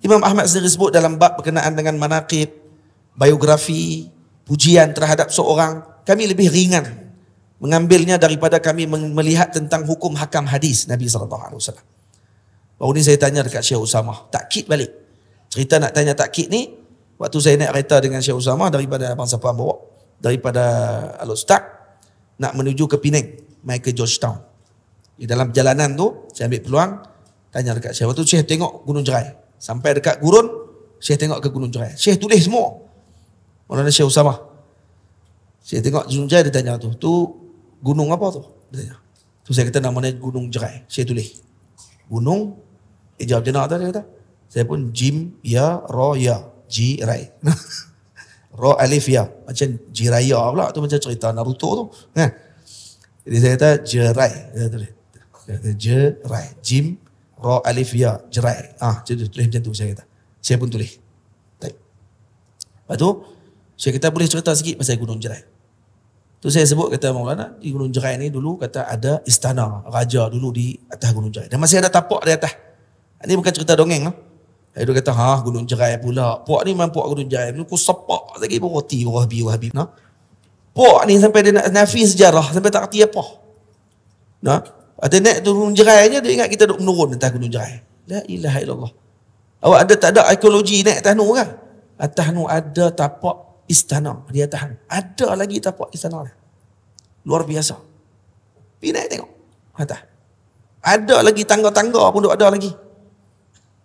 Imam Ahmad sendiri sebut dalam bab berkenaan dengan manaqib, biografi, pujian terhadap seorang, kami lebih ringan mengambilnya daripada kami melihat tentang hukum hakam hadis Nabi SAW. Baru ni saya tanya dekat Syekh Usamah, takkid balik. Cerita nak tanya takkid ni, waktu saya naik kereta dengan Syekh Usamah daripada Abang Sapam bawa, daripada Al-Ustaz, nak menuju ke Penang, mai ke Georgetown. Di dalam perjalanan tu, saya ambil peluang, tanya dekat Syekh. Waktu Syekh tengok Gunung Jerai. Sampai dekat gurun, Syekh tengok ke Gunung Jerai. Syekh tulis semua. Orang Syekh Usamah. Syekh tengok Gunung Jerai, dia tanya tu gunung apa tu? Dia tanya. Tu saya kata namanya Gunung Jerai. Syekh tulis. Gunung, jawab jenak tu dia kata. Saya pun Jim, Ya, Ra, Ya. Jirai. Ra, Alif, Ya. Macam Jiraya pula. Tu macam cerita Naruto tu. Kan? Jadi saya kata Jerai. Dia tulis. Dia kata Jerai. Jim, Ra, Alif, Ya. Jerai. Tulis macam tu saya kata. Saya pun tulis. Lepas tu, saya kata boleh cerita sikit pasal Gunung Jerai. Tu saya sebut kata Maulana, di Gunung Jerai ni dulu kata ada istana raja dulu di atas Gunung Jerai. Dan masih ada tapak di atas. Ini bukan cerita dongeng. Dia kata, gunung jerai pula. Puak ni memang puak gunung jerai. Aku sepak lagi berhati Wahabi. Nah. Puak ni sampai dia nak nafi sejarah, sampai tak kerti apa. Nah. Ada naik tu gunung jerai je, dia ingat kita duduk menurun atas gunung jerai. La ilaha illallah. Awak ada tak ada ekologi naik atas nu kan? Atas nu ada tapak istana. Di atas ada lagi tapak istana. Luar biasa. Pergi naik tengok. Atas. Ada lagi tangga-tangga pun duk ada lagi.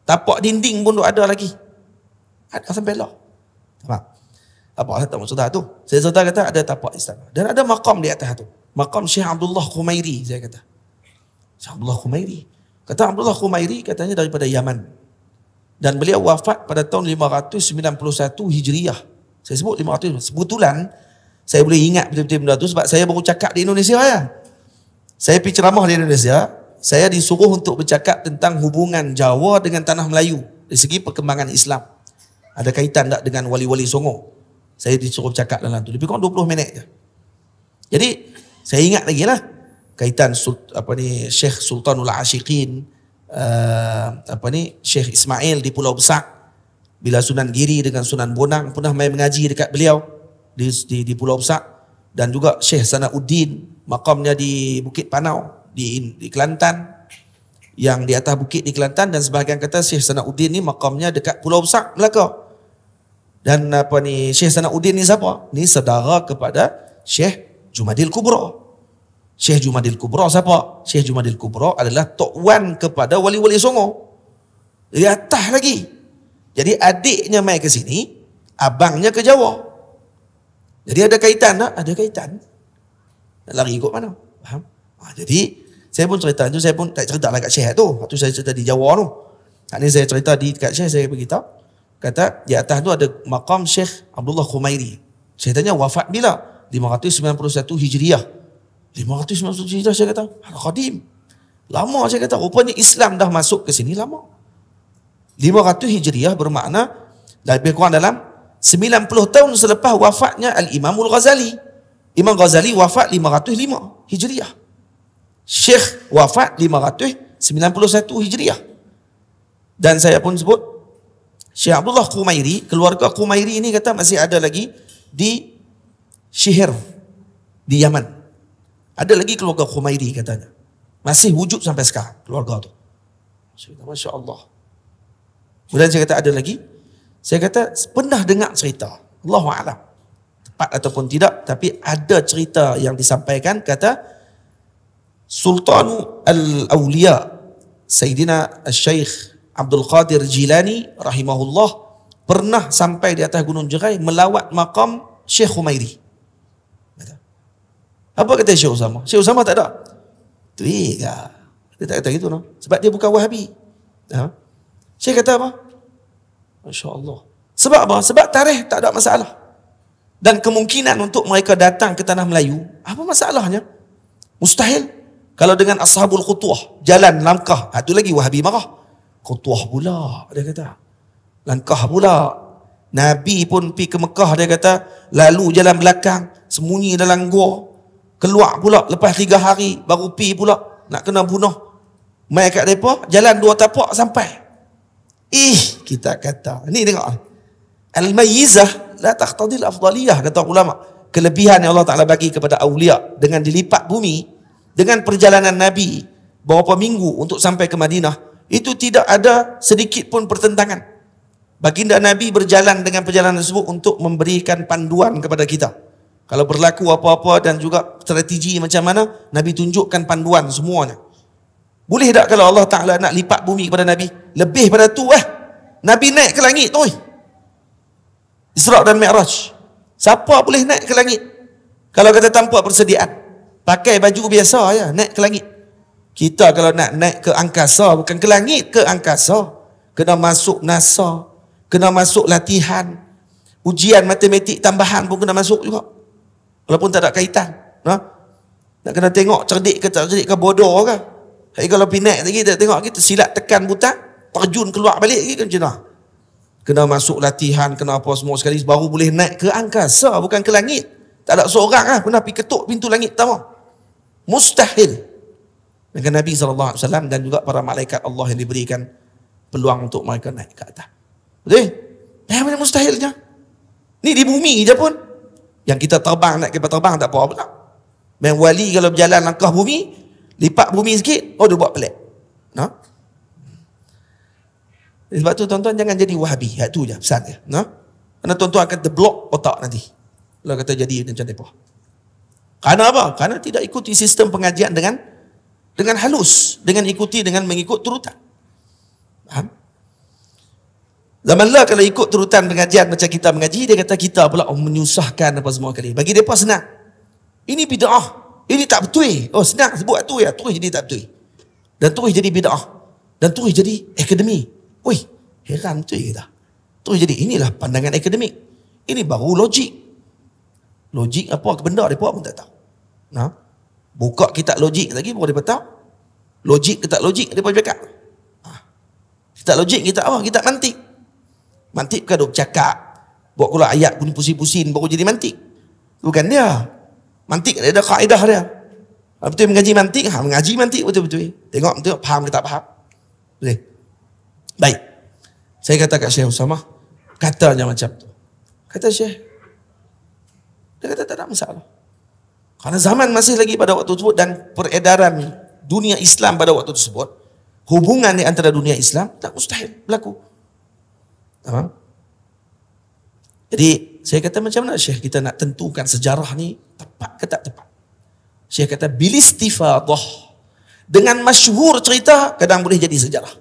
Tapak dinding pun ada lagi. Ada sampai lah. Apa tak maksud tu? Saya kata ada tapak istana. Dan ada makam di atas tu. Makam Syekh Abdullah Khumairi, saya kata. Syekh Abdullah Khumairi. Kata Abdullah Khumairi katanya daripada Yaman. Dan beliau wafat pada tahun 591 Hijriah. Saya sebut 500. Sebetulan saya boleh ingat betul-betul benda tu sebab saya baru cakap di Indonesia ya. Saya pergi ceramah di Indonesia. Saya disuruh untuk bercakap tentang hubungan Jawa dengan tanah Melayu dari segi perkembangan Islam. Ada kaitan tak dengan wali-wali Songo? Saya disuruh bercakap dalam tu. Lebih kurang 20 minit je. Jadi saya ingat lagi lah kaitan Syekh Sultanul Ashiqin, Syekh Ismail di Pulau Besar. Bila Sunan Giri dengan Sunan Bonang pernah main mengaji dekat beliau di Pulau Besar. Dan juga Syekh Sanauddin, makamnya di Bukit Panau. Di Kelantan, yang di atas bukit di Kelantan, dan sebahagian kata Syekh Sanauddin ni makamnya dekat Pulau Besar, Melaka. Dan Syekh Sanauddin ni siapa? Ni saudara kepada Syekh Jumadil Kubra. Syekh Jumadil Kubra siapa? Syekh Jumadil Kubra adalah tok wan kepada wali-wali Songo. Di atas lagi. Jadi adiknya mai ke sini, abangnya ke Jawa. Jadi ada kaitan tak? Ada kaitan. Nak lari ikut mana? Faham? Jadi saya pun cerita tu, saya pun tak cerita lah kat Syekh tu. Waktu saya cerita di Jawa tu. Saat ni saya cerita kat Syekh, saya beritahu. Kata di atas tu ada makam Syekh Abdullah Khumairi. Saya tanya wafat bila? 591 Hijriah. 591 Hijriah saya kata. Al-Qadim. Lama saya kata. Rupanya Islam dah masuk ke sini lama. 500 Hijriah bermakna lebih kurang dalam 90 tahun selepas wafatnya Al-Imamul Ghazali. Imam Ghazali wafat 505 Hijriah. Syekh wafat 591 Hijriah. Dan saya pun sebut Syekh Abdullah Khumairi, keluarga Khumairi ini kata masih ada lagi di Syihir di Yaman. Ada lagi keluarga Khumairi katanya. Masih wujud sampai sekarang keluarga tu. Masya Allah. Kemudian saya kata ada lagi. Saya kata pernah dengar cerita. Allahu a'lam. Tepat ataupun tidak, tapi ada cerita yang disampaikan kata Sultan Al-Awliya Sayyidina Al-Syeikh Abdul Qadir Jilani rahimahullah pernah sampai di atas Gunung Jerai melawat makam Syekh Khumairi. Apa kata Syekh Usama? Syekh Usama tak ada. Dia tak kata gitu no. Sebab dia bukan Wahabi. Syekh kata apa? Masya Allah. Sebab apa? Sebab tarikh tak ada masalah. Dan kemungkinan untuk mereka datang ke tanah Melayu, apa masalahnya? Mustahil. Kalau dengan ashabul khutuah, jalan langkah, itu lagi Wahabi marah. Khutuah pula, dia kata. Langkah pula. Nabi pun pergi ke Mekah, dia kata, lalu jalan belakang, sembunyi dalam gua, keluar pula lepas 3 hari, baru pergi pula, nak kena bunuh. Mai kat mereka, jalan 2 tapak sampai. Kita kata, ni tengok. Al-mayyizah la taqtadil afdaliyah, kata ulama. Kelebihan yang Allah Ta'ala bagi kepada awliya dengan dilipat bumi, dengan perjalanan Nabi beberapa minggu untuk sampai ke Madinah, itu tidak ada sedikit pun pertentangan. Baginda Nabi berjalan dengan perjalanan tersebut untuk memberikan panduan kepada kita. Kalau berlaku apa-apa dan juga strategi macam mana, Nabi tunjukkan panduan semuanya. Boleh tak kalau Allah Ta'ala nak lipat bumi kepada Nabi? Lebih pada tu Nabi naik ke langit tu. Isra' dan Mi'raj. Siapa boleh naik ke langit? Kalau kata tanpa persediaan. Pakai baju biasa ya, naik ke langit. Kita kalau nak naik ke angkasa, bukan ke langit, ke angkasa. Kena masuk NASA, kena masuk latihan. Ujian matematik tambahan pun kena masuk juga. Walaupun tak ada kaitan. Nak kena tengok cerdik ke tak cerdik ke, bodoh ke. Hari kalau pergi naik lagi, tak tengok kita silat tekan butang, terjun keluar balik lagi kan macam mana. Kena masuk latihan, kena apa semua sekali, baru boleh naik ke angkasa, bukan ke langit. Tak ada seorang pernah pergi ketuk pintu langit pertama. Mustahil. Dengan Nabi SAW dan juga para malaikat Allah yang diberikan peluang untuk mereka naik ke atas. Betul? Yang mana mustahilnya? Ni di bumi je pun. Yang kita terbang, naik kapal terbang tak apa pula. Yang wali kalau berjalan langkah bumi, lipat bumi sikit, dia buat pelik. No? Sebab tu tuan-tuan jangan jadi wahabi. Itu je pesan dia. No? Kerana tuan-tuan akan terblok otak nanti. Kalau kata jadi macam mereka. Kerana apa? Kerana tidak ikuti sistem pengajian dengan halus. Dengan mengikut turutan. Faham? Zaman lah kalau ikut turutan pengajian macam kita mengaji, dia kata kita pula menyusahkan apa semua kali. Bagi mereka senang. Ini bid'ah. Ini tak betul. Oh senang sebut tu ya. Terus jadi tak betul. Dan terus jadi bid'ah. Dan terus jadi akademi. Wih, heran betul kita. Terus jadi inilah pandangan akademik. Ini baru logik. Logik apa benda mereka pun tak tahu. Nah, buka kitab logik lagi baru mereka tahu. Logik ke tak logik mereka cakap. Kitab logik kita apa? Kitab mantik. Mantik bukan duk cakap. Buat keluar ayat bunyi pusing-pusing baru jadi mantik. Bukan dia. Mantik ada kaedah dia. Betul mengaji mantik, mengaji mantik betul-betul. Tengok betul faham ke tak faham. Boleh. Baik. Saya kata kat Syekh Usamah, katanya macam tu. Kata Syekh, dia kata tak ada masalah. Karena zaman masih lagi pada waktu tersebut dan peredaran dunia Islam pada waktu tersebut, hubungan di antara dunia Islam tak mustahil berlaku. Faham? Jadi saya kata macam mana Syekh kita nak tentukan sejarah ni tepat ke tak tepat? Syekh kata bilistifadah, dengan masyhur cerita kadang boleh jadi sejarah.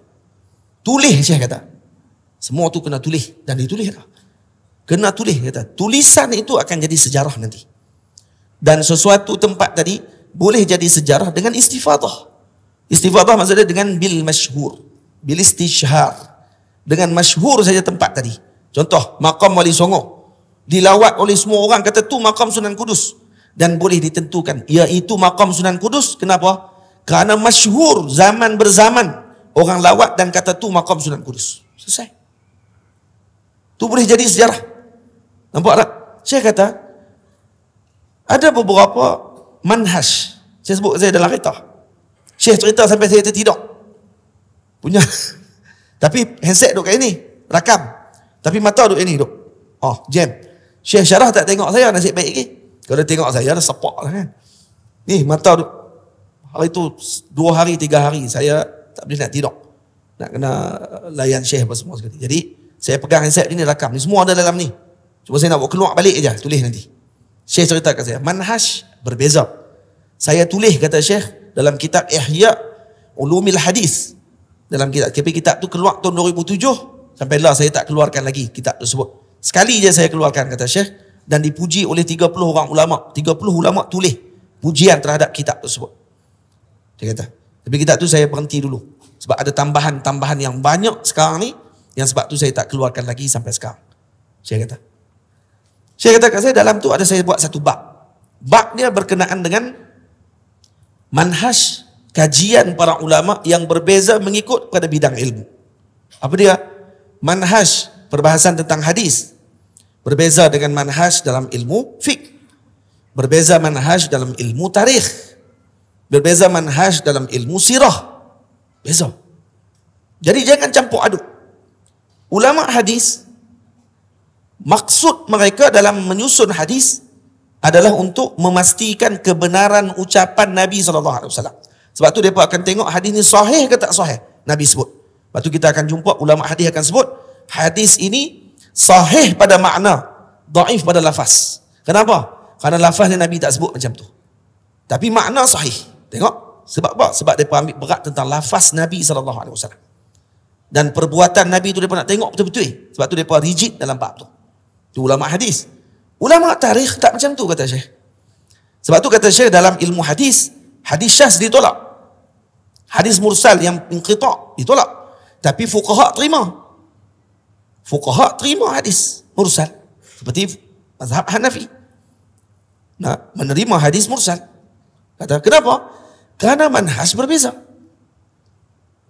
Tulis Syekh kata. Semua tu kena tulis dan ditulis lah. Kena tulis kata. Tulisan itu akan jadi sejarah nanti. Dan sesuatu tempat tadi boleh jadi sejarah dengan istifadah. Istifadah maksudnya dengan bil masyhur, bil istishhar. Dengan masyhur saja tempat tadi. Contoh, makam Wali Songo dilawat oleh semua orang kata tu makam Sunan Kudus dan boleh ditentukan iaitu makam Sunan Kudus. Kenapa? Kerana masyhur zaman berzaman orang lawat dan kata tu makam Sunan Kudus. Selesai. Tu boleh jadi sejarah. Nampak tak? Saya kata ada beberapa manhaj. Saya sebut saya dalam kereta. Syekh cerita sampai saya tertidur. Punya. Tapi handset duduk kat ini. Rakam. Tapi mata duduk ini duduk. Oh, jam. Syekh syarah tak tengok saya nasib baik lagi. Kalau tengok saya dah sepak lah kan. Ni mata duduk. Hari tu 2 hari 3 hari saya tak boleh nak tidur. Nak kena layan Syekh apa semua sekali. Jadi saya pegang handset ini rakam. Ni semua ada dalam ni. Cuma saya nak buat keluar balik aja. Tulis nanti. Syekh cerita kat saya. Manhaj berbeza. Saya tulis kata Syekh dalam kitab Ihya Ulumil Hadis. Dalam kitab tu keluar tahun 2007. Sampai lah saya tak keluarkan lagi kitab tersebut. Sekali je saya keluarkan kata Syekh. Dan dipuji oleh 30 orang ulama. 30 ulama tulis pujian terhadap kitab tersebut. Dia kata. Tapi kitab tu saya berhenti dulu. Sebab ada tambahan-tambahan yang banyak sekarang ni. Yang sebab tu saya tak keluarkan lagi sampai sekarang. Syekh kata. Syekh kata kat saya dalam tu ada saya buat satu bab. Bab dia berkenaan dengan manhaj kajian para ulama yang berbeza mengikut pada bidang ilmu. Apa dia? Manhaj perbahasan tentang hadis. Berbeza dengan manhaj dalam ilmu fiqh. Berbeza manhaj dalam ilmu tarikh. Berbeza manhaj dalam ilmu sirah. Beza. Jadi jangan campur aduk. Ulama hadis, maksud mereka dalam menyusun hadis adalah untuk memastikan kebenaran ucapan Nabi SAW. Sebab tu mereka akan tengok hadis ni sahih ke tak sahih. Nabi sebut. Lepas tu kita akan jumpa ulama hadis akan sebut, hadis ini sahih pada makna, daif pada lafaz. Kenapa? Kerana lafaz Nabi tak sebut macam tu. Tapi makna sahih. Tengok. Sebab apa? Sebab mereka ambil berat tentang lafaz Nabi SAW. Dan perbuatan Nabi tu mereka nak tengok betul-betul. Sebab tu mereka rigid dalam bab tu. Itu ulama hadis. Ulama tarikh tak macam tu kata Syekh. Sebab tu kata Syekh dalam ilmu hadis, hadis syaz ditolak. Hadis mursal yang inqita' ditolak. Tapi fuqaha terima. Fuqaha terima hadis mursal. Seperti mazhab Hanafi. Nah, menerima hadis mursal. Kata, kenapa? Kerana manhaj berbeza.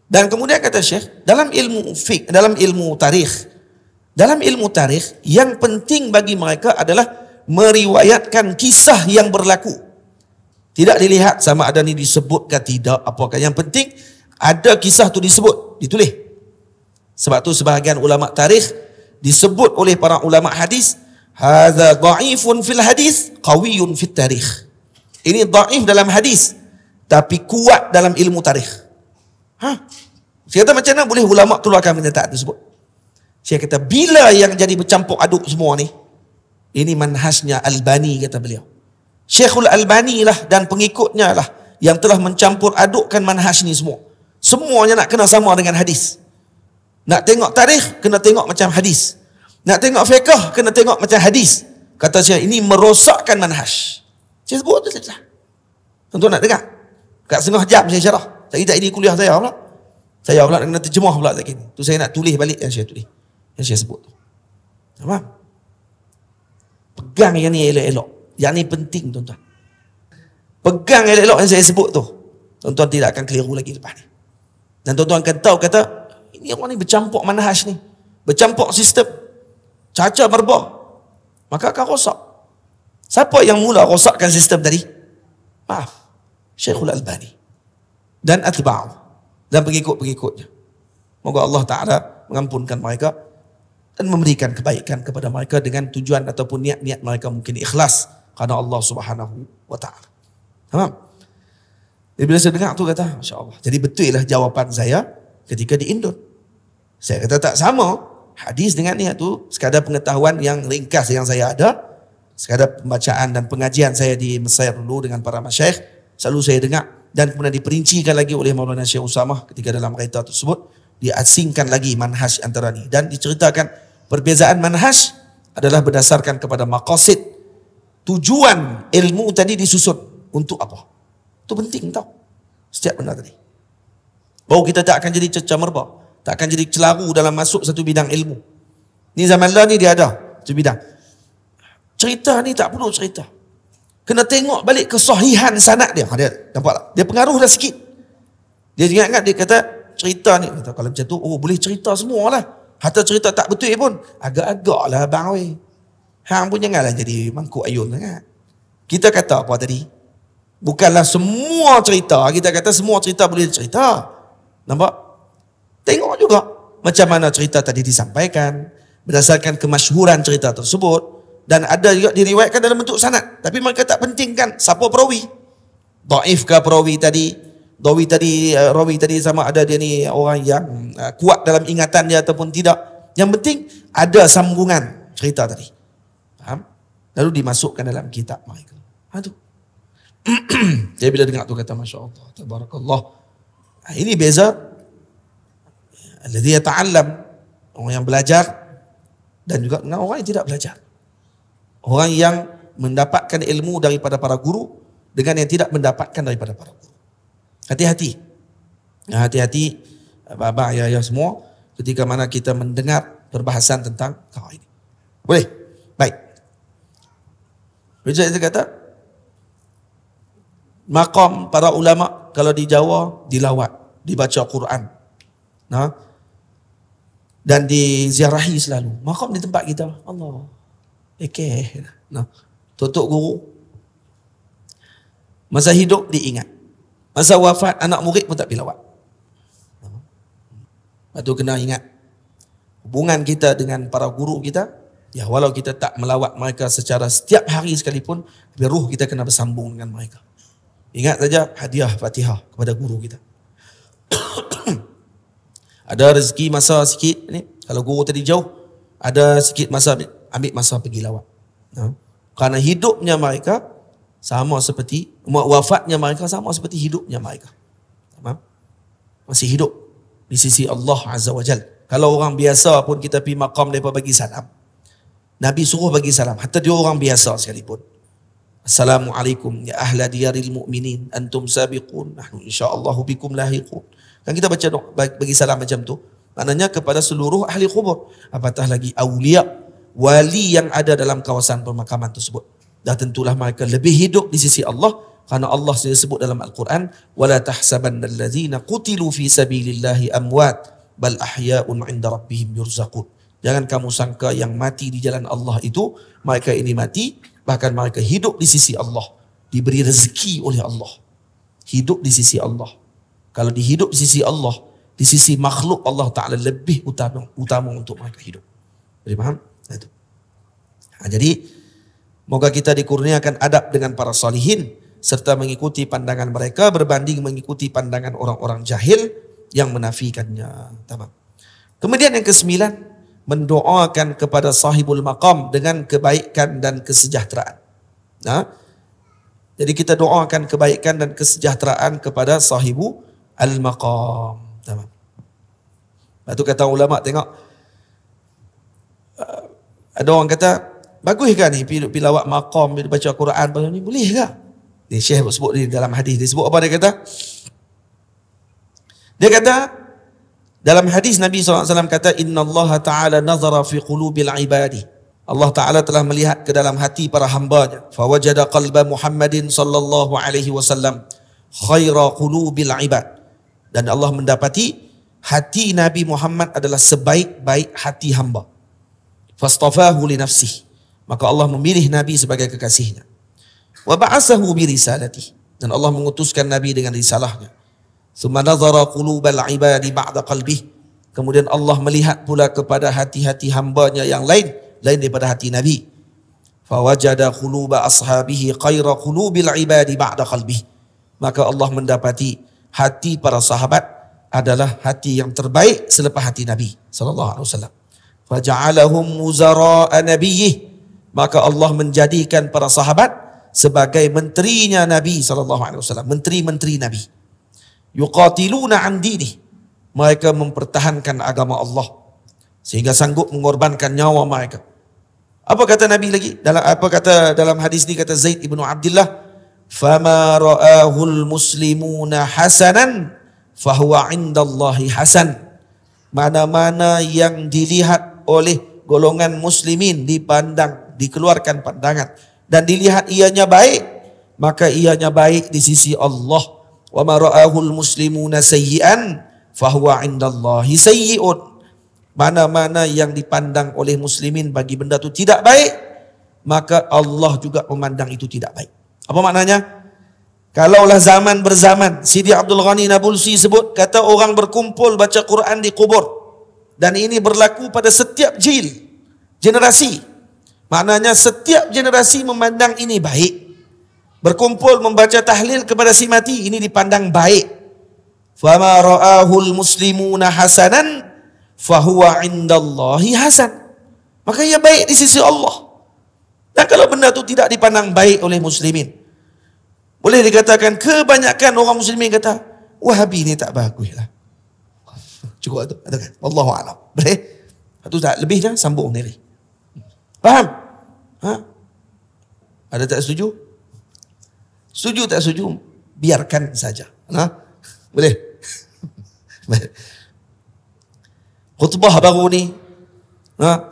Dan kemudian kata Syekh, dalam ilmu fiqh, dalam ilmu tarikh, yang penting bagi mereka adalah meriwayatkan kisah yang berlaku. Tidak dilihat sama ada ni disebut ke tidak, apakah. Yang penting ada kisah tu disebut, ditulis. Sebab tu sebahagian ulama tarikh disebut oleh para ulama hadis, hadza dha'ifun fil hadis, qawiyyun fit tarikh. Ini dhaif dalam hadis tapi kuat dalam ilmu tarikh. Saya kata macam mana boleh ulama keluarkan pernyataan tersebut? Saya kata bila yang jadi bercampur aduk semua ni, ini manhajnya Albani, kata beliau. Syekhul Albani lah dan pengikutnya lah yang telah mencampur adukkan manhaj ni semua. Semuanya nak kena sama dengan hadis. Nak tengok tarikh, kena tengok macam hadis. Nak tengok fiqh, kena tengok macam hadis. Kata saya, ini merosakkan manhaj. Saya sebut tu saja. Tuan-tuan nak dengar? Kat setengah jam saya syarah. Saya tak ini kuliah saya pula. Saya pula kena terjemah pula tak kini. Tu saya nak tulis balik yang saya tulis. Yang saya sebut tu. Faham? Pegang yang ni elok-elok. Yang ni penting, tuan-tuan. Pegang elok-elok yang saya sebut tu. Tuan-tuan tidak akan keliru lagi lepas ni. Dan tuan-tuan akan tahu, kata, ini orang ni bercampur manhaj ni. Bercampur sistem. Caca merbah. Maka akan rosak. Siapa yang mula rosakkan sistem tadi? Maaf. Syekhul Albani. Dan atba'u. Dan pengikut-pengikutnya. Moga Allah Ta'ala mengampunkan mereka dan memberikan kebaikan kepada mereka dengan tujuan ataupun niat-niat mereka mungkin ikhlas kerana Allah Subhanahu wa Ta'ala. Faham? Jadi bila saya dengar tu kata, Masya Allah. Jadi betul lah jawapan saya ketika di Indon. Saya kata tak sama hadis dengan niat tu, sekadar pengetahuan yang ringkas yang saya ada, sekadar pembacaan dan pengajian saya di Mesir dulu dengan para masyayikh, selalu saya dengar dan kemudian diperincikan lagi oleh Maulana Syekh Usamah ketika dalam kereta tersebut, diasingkan lagi manhaj antara ni dan diceritakan perbezaan manhaj adalah berdasarkan kepada maqasid, tujuan ilmu tadi disusun untuk apa. Itu penting tau. Setiap benda tadi. Baru kita tak akan jadi cerca merbah, tak akan jadi celaru dalam masuk satu bidang ilmu. Ni zaman lah ni dia ada satu bidang. Cerita ni tak perlu cerita. Kena tengok balik kesahihan sanad dia. Dia nampak tak? Dia pengaruh dah sikit. Dia ingat-ingat dia kata cerita ni. Kata, kalau macam tu, oh boleh cerita semua lah. Hatta cerita tak betul pun. Agak-agak lah abang weh. Hang pun janganlah jadi mangkuk ayun sangat. Kita kata apa tadi? Bukanlah semua cerita. Kita kata semua cerita boleh cerita. Nampak? Tengok juga macam mana cerita tadi disampaikan. Berdasarkan kemasyhuran cerita tersebut. Dan ada juga diriwayatkan dalam bentuk sanad. Tapi mereka tak pentingkan siapa perawi. Dhaif ke perawi tadi. Rawi tadi sama ada dia ni orang yang kuat dalam ingatan dia ataupun tidak. Yang penting ada sambungan cerita tadi. Faham? Lalu dimasukkan dalam kitab mereka. Itu. Jadi bila dengar tu kata Masya Allah, Tabarakallah. Ini beza. Alladhi yata'allam. Orang yang belajar. Dan juga dengan orang yang tidak belajar. Orang yang mendapatkan ilmu daripada para guru dengan yang tidak mendapatkan daripada para guru. Hati-hati. Hati-hati abang-abang, ayah-ayah semua ketika mana kita mendengar perbahasan tentang kau ini. Boleh? Baik. Macam saya kata, maqam para ulama kalau di Jawa dilawat, dibaca Quran. Nah, dan diziarahi selalu. Maqam di tempat kita. Allah. Nah, tutup guru. Masa hidup diingat. Masa wafat anak murid pun tak pergi lawat. Lepas tu kena ingat hubungan kita dengan para guru kita. Ya, walau kita tak melawat mereka secara setiap hari sekalipun, tapi ruh kita kena bersambung dengan mereka. Ingat saja hadiah Fatihah kepada guru kita. Ada rezeki masa sikit ni, kalau guru tadi jauh, ada sikit masa ambil masa pergi lawat. Kerana hidupnya mereka sama seperti, wafatnya mereka sama seperti hidupnya mereka. Masih hidup di sisi Allah Azza wa Jal. Kalau orang biasa pun kita pergi maqam mereka bagi salam. Nabi suruh bagi salam. Hatta dia orang biasa sekalipun. Assalamualaikum ya ahla diyaril mu'minin antum sabiqun nahnu insyaallahu bikum lahiqun. Kan kita baca bagi salam macam tu. Maknanya kepada seluruh ahli kubur. Apatah lagi awliya, wali yang ada dalam kawasan pemakaman tersebut. Dan tentulah mereka lebih hidup di sisi Allah. Kerana Allah sendiri sebut dalam Al-Quran, وَلَا تَحْسَبَنَّ الَّذِينَ قُتِلُوا فِي سَبِيلِ اللَّهِ أَمْوَاتٍ بَلْ أَحْيَاءٌ عِنْدَ رَبِّهِمْ يُرْزَقُونَ. Jangan kamu sangka yang mati di jalan Allah itu, mereka ini mati, bahkan mereka hidup di sisi Allah. Diberi rezeki oleh Allah. Hidup di sisi Allah. Kalau dihidup di sisi Allah, Di sisi makhluk Allah Ta'ala lebih utama untuk mereka hidup. Boleh faham? Itu. Jadi, moga kita dikurniakan adab dengan para salihin, serta mengikuti pandangan mereka berbanding mengikuti pandangan orang-orang jahil yang menafikannya. Tamam. Kemudian yang ke-9, mendoakan kepada sahibul maqam dengan kebaikan dan kesejahteraan. Nah, jadi kita doakan kebaikan dan kesejahteraan kepada sahibu al-maqam. Tamam. Lepas tu kata ulama, tengok, ada orang kata, bagus ke ni pergi lawat maqam, pergi baca Quran, ni boleh ke? Ni Syekh sebut di dalam hadis, dia sebut apa dia kata? Dia kata, dalam hadis Nabi SAW kata, Inna Allah Ta'ala nazara fi qulubil ibadi. Allah Ta'ala telah melihat ke dalam hati para hambanya. Fawajada qalba Muhammadin sallallahu alaihi wasallam khaira qulubil ibad. Dan Allah mendapati hati Nabi Muhammad adalah sebaik-baik hati hamba. Fastafahu li nafsihi. Maka Allah memilih Nabi sebagai kekasihnya. Wa ba'asahu bi risalati. Dan Allah mengutuskan Nabi dengan risalahnya. Thumma nazara qulubal ibadi ba'da qalbih. Kemudian Allah melihat pula kepada hati-hati hambanya yang lain daripada hati Nabi. Fawajada quluba ashabihi khaira qulubil ibadi ba'da qalbih. Maka Allah mendapati hati para sahabat adalah hati yang terbaik selepas hati Nabi sallallahu alaihi wasallam. Faja'alahum muzara'a nabiyyih. Maka Allah menjadikan para sahabat sebagai menterinya Nabi sallallahu alaihi wasallam, menteri-menteri Nabi. Yuqatiluna an dinih. Mereka mempertahankan agama Allah sehingga sanggup mengorbankan nyawa mereka. Apa kata Nabi lagi? Dalam hadis ni kata Zaid ibnu Abdullah, "Fama ra'ahul muslimuna hasanan fahuwa 'indallahi hasan." Mana-mana yang dilihat oleh golongan muslimin dipandang, dikeluarkan pandangan dan dilihat ianya baik, maka ianya baik di sisi Allah. Wa ma ra'ahul muslimuna sayyi'an fahuwa 'indallahi sayyi'un. Mana-mana yang dipandang oleh muslimin bagi benda itu tidak baik, maka Allah juga memandang itu tidak baik. Apa maknanya? Kalaulah zaman berzaman, Sidi Abdul Ghani Nabulsi sebut, kata orang berkumpul baca Quran di kubur. Dan ini berlaku pada setiap generasi. Maknanya setiap generasi memandang ini baik. Berkumpul membaca tahlil kepada si mati, ini dipandang baik. Fama ra'ahul muslimuna hasanan fahuwa 'indallahi hasan. Maka ia baik di sisi Allah. Dan kalau benda itu tidak dipandang baik oleh muslimin, boleh dikatakan kebanyakan orang muslimin kata, Wahabi ni tak bagus lah. Cukup tu, katakan. Wallahu a'lam. Boleh? Itu tak lebihnya sambung diri. Faham? Ha? Ada tak setuju? Setuju tak setuju? Biarkan saja. Ha? Boleh? Khutbah baru ni,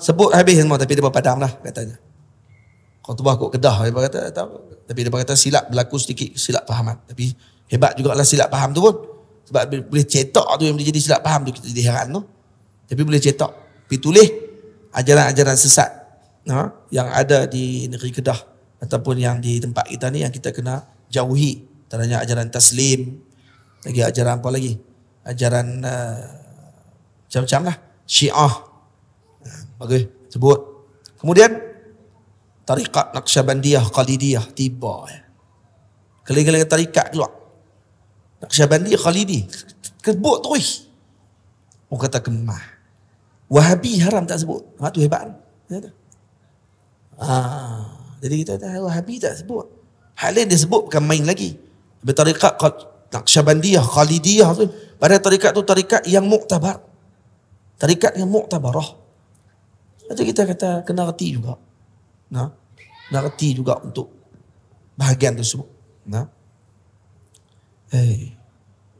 sebut habis semua tapi dia berpadam lah katanya. Khutbah kot Kedah, dia kata, tapi dia kata silap berlaku sedikit, silap fahaman. Tapi hebat jugalah silap faham tu pun. Sebab boleh cetak tu yang boleh jadi silap faham tu, kita jadi heran tu. Tapi boleh cetak. Pergi tulis ajaran-ajaran sesat yang ada di negeri Kedah ataupun yang di tempat kita ni yang kita kena jauhi. Antaranya ajaran taslim, lagi ajaran apa lagi? Ajaran macam-macam lah. Syiah. Bagus, sebut. Kemudian tarikat Naqsyabandiyah, Khalidiyah tiba. Kali-kali tarikat keluar. Naqsyabandiyah, Khalidi. Sebut terus. Orang kata kemah. Wahabi haram tak sebut. Tu hebat. Jadi kita tahu Wahabi tak sebut. Hal lain dia sebut bukan main lagi. Tarikat Naqsyabandiyah, Khalidiyah tu. Pada tarikat tu tarikat yang muktabar. Tarikat yang muktabarah. Jadi kita kata kena reti juga. Nak reti juga untuk bahagian tersebut.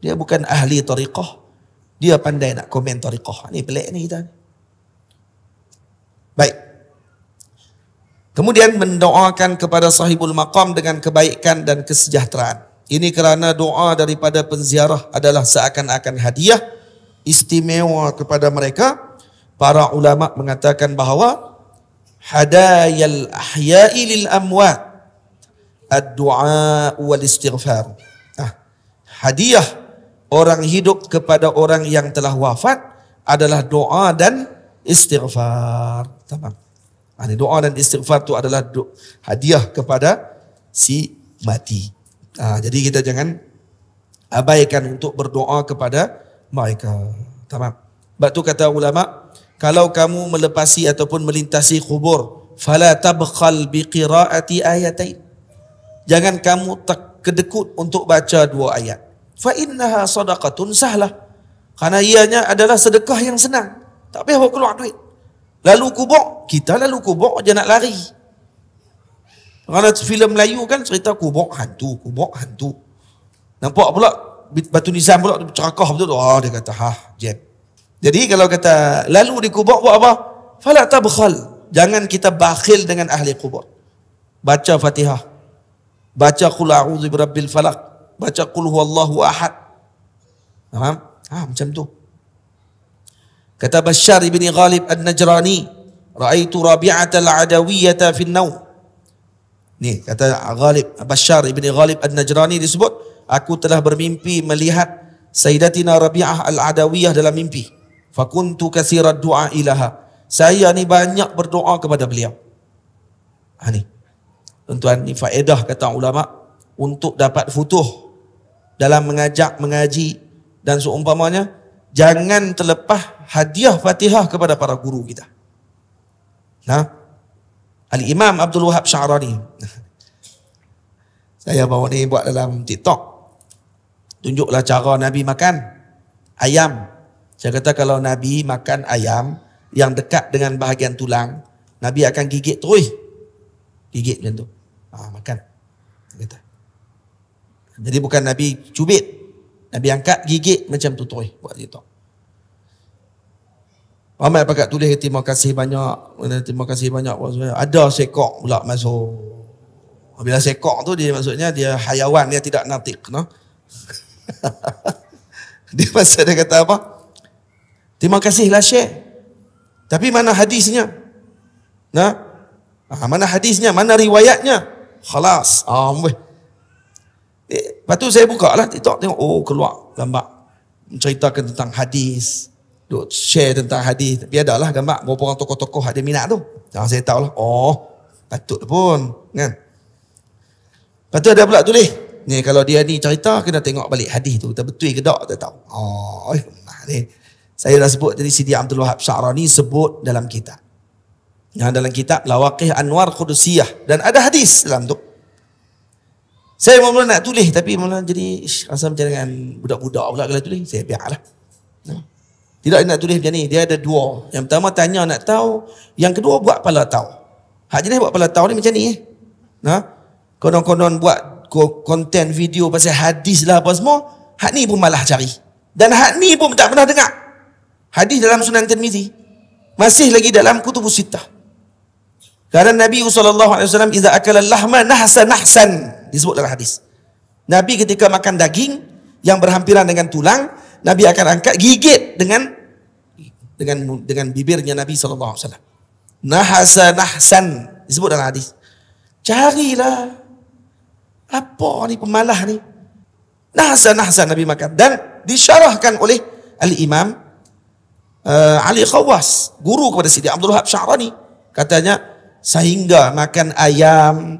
Dia bukan ahli tariqah. Dia pandai nak komen tariqah. Ni pelik ni kita. Baik. Kemudian mendoakan kepada sahibul maqam dengan kebaikan dan kesejahteraan. Ini kerana doa daripada penziarah adalah seakan-akan hadiah istimewa kepada mereka. Para ulama mengatakan bahawa hadayal ahya'i lil amwat ad-du'a wal istighfar. Hadiah orang hidup kepada orang yang telah wafat adalah doa dan istighfar. Tamam. Ini doa dan istighfar itu adalah hadiah kepada si mati. Jadi kita jangan abaikan untuk berdoa kepada mereka. Tamam. Sebab tu kata ulama, kalau kamu melepasi ataupun melintasi kubur, fala tabkhal biqiraati ayatain. Jangan kamu kedekut untuk baca 2 ayat. Fa innaha sadaqatun sahlah. Karena ianya adalah sedekah yang senang. Tak payah bawa keluar duit. Lalu kubur, kita lalu kubur je nak lari. Kerana filem Melayu kan cerita kubur hantu. Nampak pula batu nisan pula cerakah betul. Oh, dia kata jeb. Jadi kalau kata lalu di kubur buat apa? Fala tabkhal. Jangan kita bakhil dengan ahli kubur. Baca Fatihah. Baca qul a'udzu birabbil falaq. Baca qul huwallahu ahad. Faham? Macam tu. Kata Bashar ibn Ghalib An-Najrani, ra'aitu Rabi'atal Adawiyyata fi an-naum. Ni kata Bashar ibn Ghalib An-Najrani disebut, aku telah bermimpi melihat Sayyidatina Rabi'ah Al-Adawiyyah dalam mimpi. Fakuntu katsiran du'a ilaha. Saya ni banyak berdoa kepada beliau. Ni. Tuan-tuan, ni faedah kata ulama untuk dapat futuh dalam mengajak, mengaji dan seumpamanya. Jangan terlepas hadiah Fatihah kepada para guru kita. Al-Imam Abdul Wahab Sya'rani. Saya bawa ni buat dalam TikTok. Tunjuklah cara Nabi makan ayam. Saya kata kalau Nabi makan ayam yang dekat dengan bahagian tulang, Nabi akan gigit terus. Gigit macam tu. Makan. Kata. Jadi bukan Nabi cubit. Nabi angkat gigit macam tu terus. Buat gitu. Ramai pakat tulis terima kasih banyak. Terima kasih banyak. Ada sekok pula masuk. Bila sekok tu dia maksudnya dia hayawan. Dia tidak natik. No? Dia masa dia kata apa? Terima kasihlah Syekh. Tapi mana hadisnya? Mana hadisnya? Mana riwayatnya? Khalas. Lepas tu saya buka lah TikTok, tengok keluar gambar menceritakan tentang hadis, duk share tentang hadis. Tapi adalah gambar beberapa orang tokoh-tokoh ada minat tu. Saya tahu lah, patut pun kan. Lepas tu ada pula tulis, ni kalau dia ni cerita kena tengok balik hadis tu, betul ke tak, tak tahu. Ni saya dah sebut tadi, Sidi Abdul Wahab Sya'rani sebut dalam kitab. Dalam kitab Lawaqih Anwar Qudusiyah, dan ada hadis dalam tu. Saya mula nak tulis tapi mula jadi rasa macam dengan budak-budak pula kalau tulis. Saya biarlah. Tidak nak tulis macam ni. Dia ada 2. Yang pertama tanya nak tahu, yang kedua buat pala tahu. Hak jenis buat pala tahu ni macam ni. Konon-konon buat konten video pasal hadis lah apa semua. Hak ni pun malah cari. Dan hak ni pun tak pernah dengar. Hadis dalam Sunan Tirmizi. Masih lagi dalam Kutubus Sittah. Karena Nabi SAW iza akala lahma nahsan disebut dalam hadis. Nabi ketika makan daging yang berhampiran dengan tulang, Nabi akan angkat gigit dengan bibirnya Nabi SAW. Nahsan disebut dalam hadis. Carilah apa ni pemalah ni. Nahsan Nabi makan, dan disyarahkan oleh Al-Imam Ali Khawas, guru kepada Sidi Abdul Wahab Sya'rani. Katanya sehingga makan ayam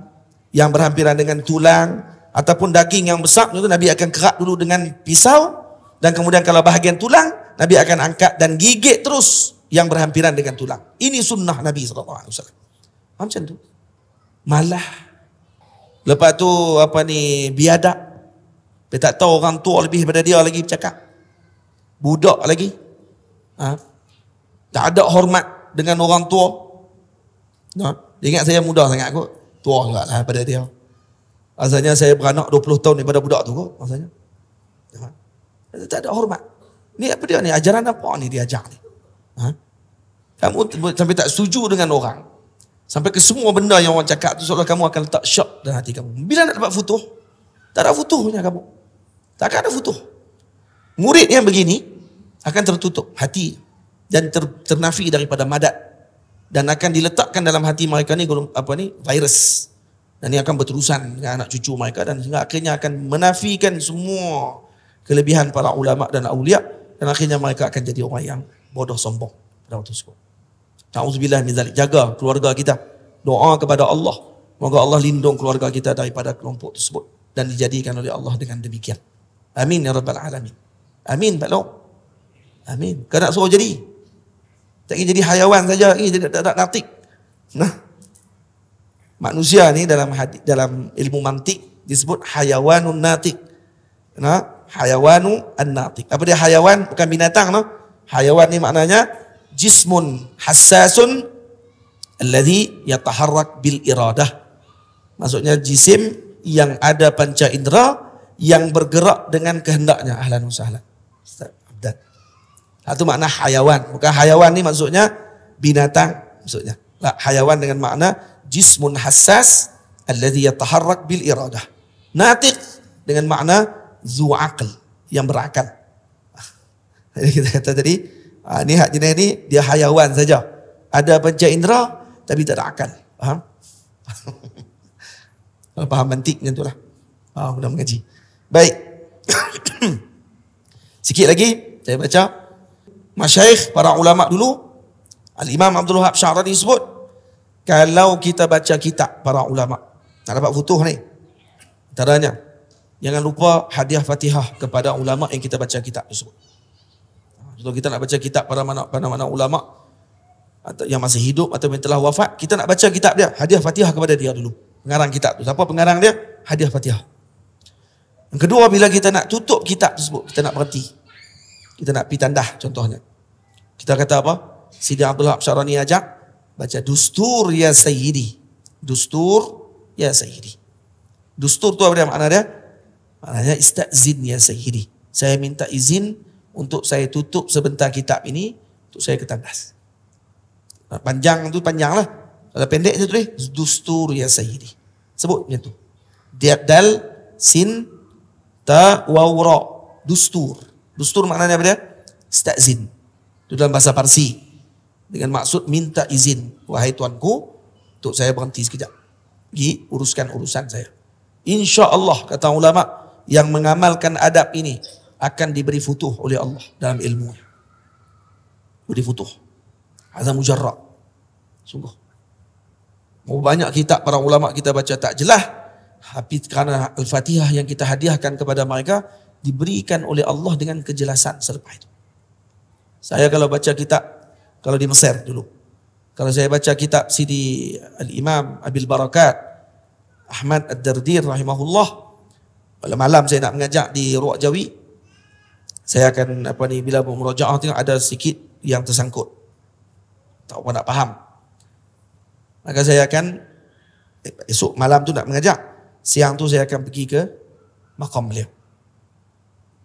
yang berhampiran dengan tulang ataupun daging yang besar itu Nabi akan kerak dulu dengan pisau, dan kemudian kalau bahagian tulang Nabi akan angkat dan gigit terus yang berhampiran dengan tulang. Ini sunnah Nabi SAW. Macam tu. Malah lepas tu biadab. Dia tak tahu orang tua lebih daripada dia lagi bercakap. Budak lagi. Tak ada hormat dengan orang tua. Dia ingat saya muda sangat kot. Tua juga lah pada dia. Asalnya saya beranak 20 tahun daripada budak tu kot. Maksudnya. Tak ada hormat. Ni apa dia ni? Ajaran apa ni dia ajar ni? Kamu sampai tak setuju dengan orang. Sampai ke semua benda yang orang cakap tu seolah kamu akan letak syok dalam hati kamu. Bila nak dapat futuh? Tak ada futuhnya kamu. Tak ada futuh. Murid yang begini akan tertutup hati dan ternafi daripada madat. Dan akan diletakkan dalam hati mereka ni virus, dan ini akan berterusan dengan anak cucu mereka, dan sehingga akhirnya akan menafikan semua kelebihan para ulama dan aulia, dan akhirnya mereka akan jadi orang yang bodoh sombong pada waktu tersebut. Na'udzubillah min dzalik. Jaga keluarga kita. Doa kepada Allah. Moga Allah lindung keluarga kita daripada kelompok tersebut dan dijadikan oleh Allah dengan demikian. Amin ya rabbal alamin. Amin Pak Long. Amin. Kau nak suruh jadi? Tak ingin jadi hayawan saja, ingin jadi natik. Nah, manusia ni dalam ilmu mantik disebut hayawanun natik. Nah, hayawanu an-natik. Apa dia hayawan? Bukan binatang, no? Hayawan ni maknanya jismun hassasun alladhi yataharrak bil iradah. Maksudnya jisim yang ada panca indera yang bergerak dengan kehendaknya. Ahlan wa sahlan. Ustaz Abdad. Itu makna hayawan. Bukan hayawan ni maksudnya binatang maksudnya. Hayawan dengan makna jismun hassas alladhi yataharrak bil iradah. Natik dengan makna zu aql, yang berakal. Jadi kita kata tadi, ni hak jenis ni dia hayawan saja. Ada panca indera tapi tak ada akal. Faham? Kalau faham mantiknya itulah. Mudah mengaji. Baik. Sikit lagi saya baca masyayikh para ulama dulu. Al-Imam Abdul Wahab Sya'rani sebut, kalau kita baca kitab para ulama, nak dapat futuh ni. Antaranya, jangan lupa hadiah Fatihah kepada ulama yang kita baca kitab tersebut. Kalau kita nak baca kitab para mana-mana ulama atau yang masih hidup atau yang telah wafat, kita nak baca kitab dia, hadiah Fatihah kepada dia dulu. Pengarang kitab tu. Siapa pengarang dia? Hadiah Fatihah. Yang kedua, bila kita nak tutup kitab tersebut, kita nak berhenti. Kita nak pergi tandah contohnya. Kita kata apa? Sidi Abdul Wahab Sya'rani ajak baca Dustur ya Sayyidi. Dustur ya Sayyidi. Dustur tu apa dia makna dia? Maknanya istazin ya Sayyidi. Saya minta izin untuk saya tutup sebentar kitab ini untuk saya ke tandas. Panjang tu panjang lah. Kalau pendek tu tulis Dustur ya Sayyidi. Sebut macam tu. Dal sin ta waw ra. Dustur. Dustur maknanya apa dia? Istazin. Itu dalam bahasa Parsi. Dengan maksud minta izin. Wahai tuanku, untuk saya berhenti sekejap. Pergi uruskan urusan saya. Insya Allah, kata ulama, yang mengamalkan adab ini akan diberi futuh oleh Allah dalam ilmu. Beri futuh. Hadza mujarrad. Sungguh. Mau banyak kitab para ulama kita baca tak jelas. Tapi kerana Al-Fatihah yang kita hadiahkan kepada mereka, diberikan oleh Allah dengan kejelasan selepas itu. Saya kalau baca kitab, kalau di Mesir dulu, kalau saya baca kitab Sidi Al-Imam Abil Barakat Ahmad Ad-Dardir rahimahullah, malam saya nak mengajak di Ruak Jawi, saya akan bila bermurajaah tengok ada sikit yang tersangkut, tak apa nak faham, maka saya akan esok malam tu nak mengajak, siang tu saya akan pergi ke makam beliau.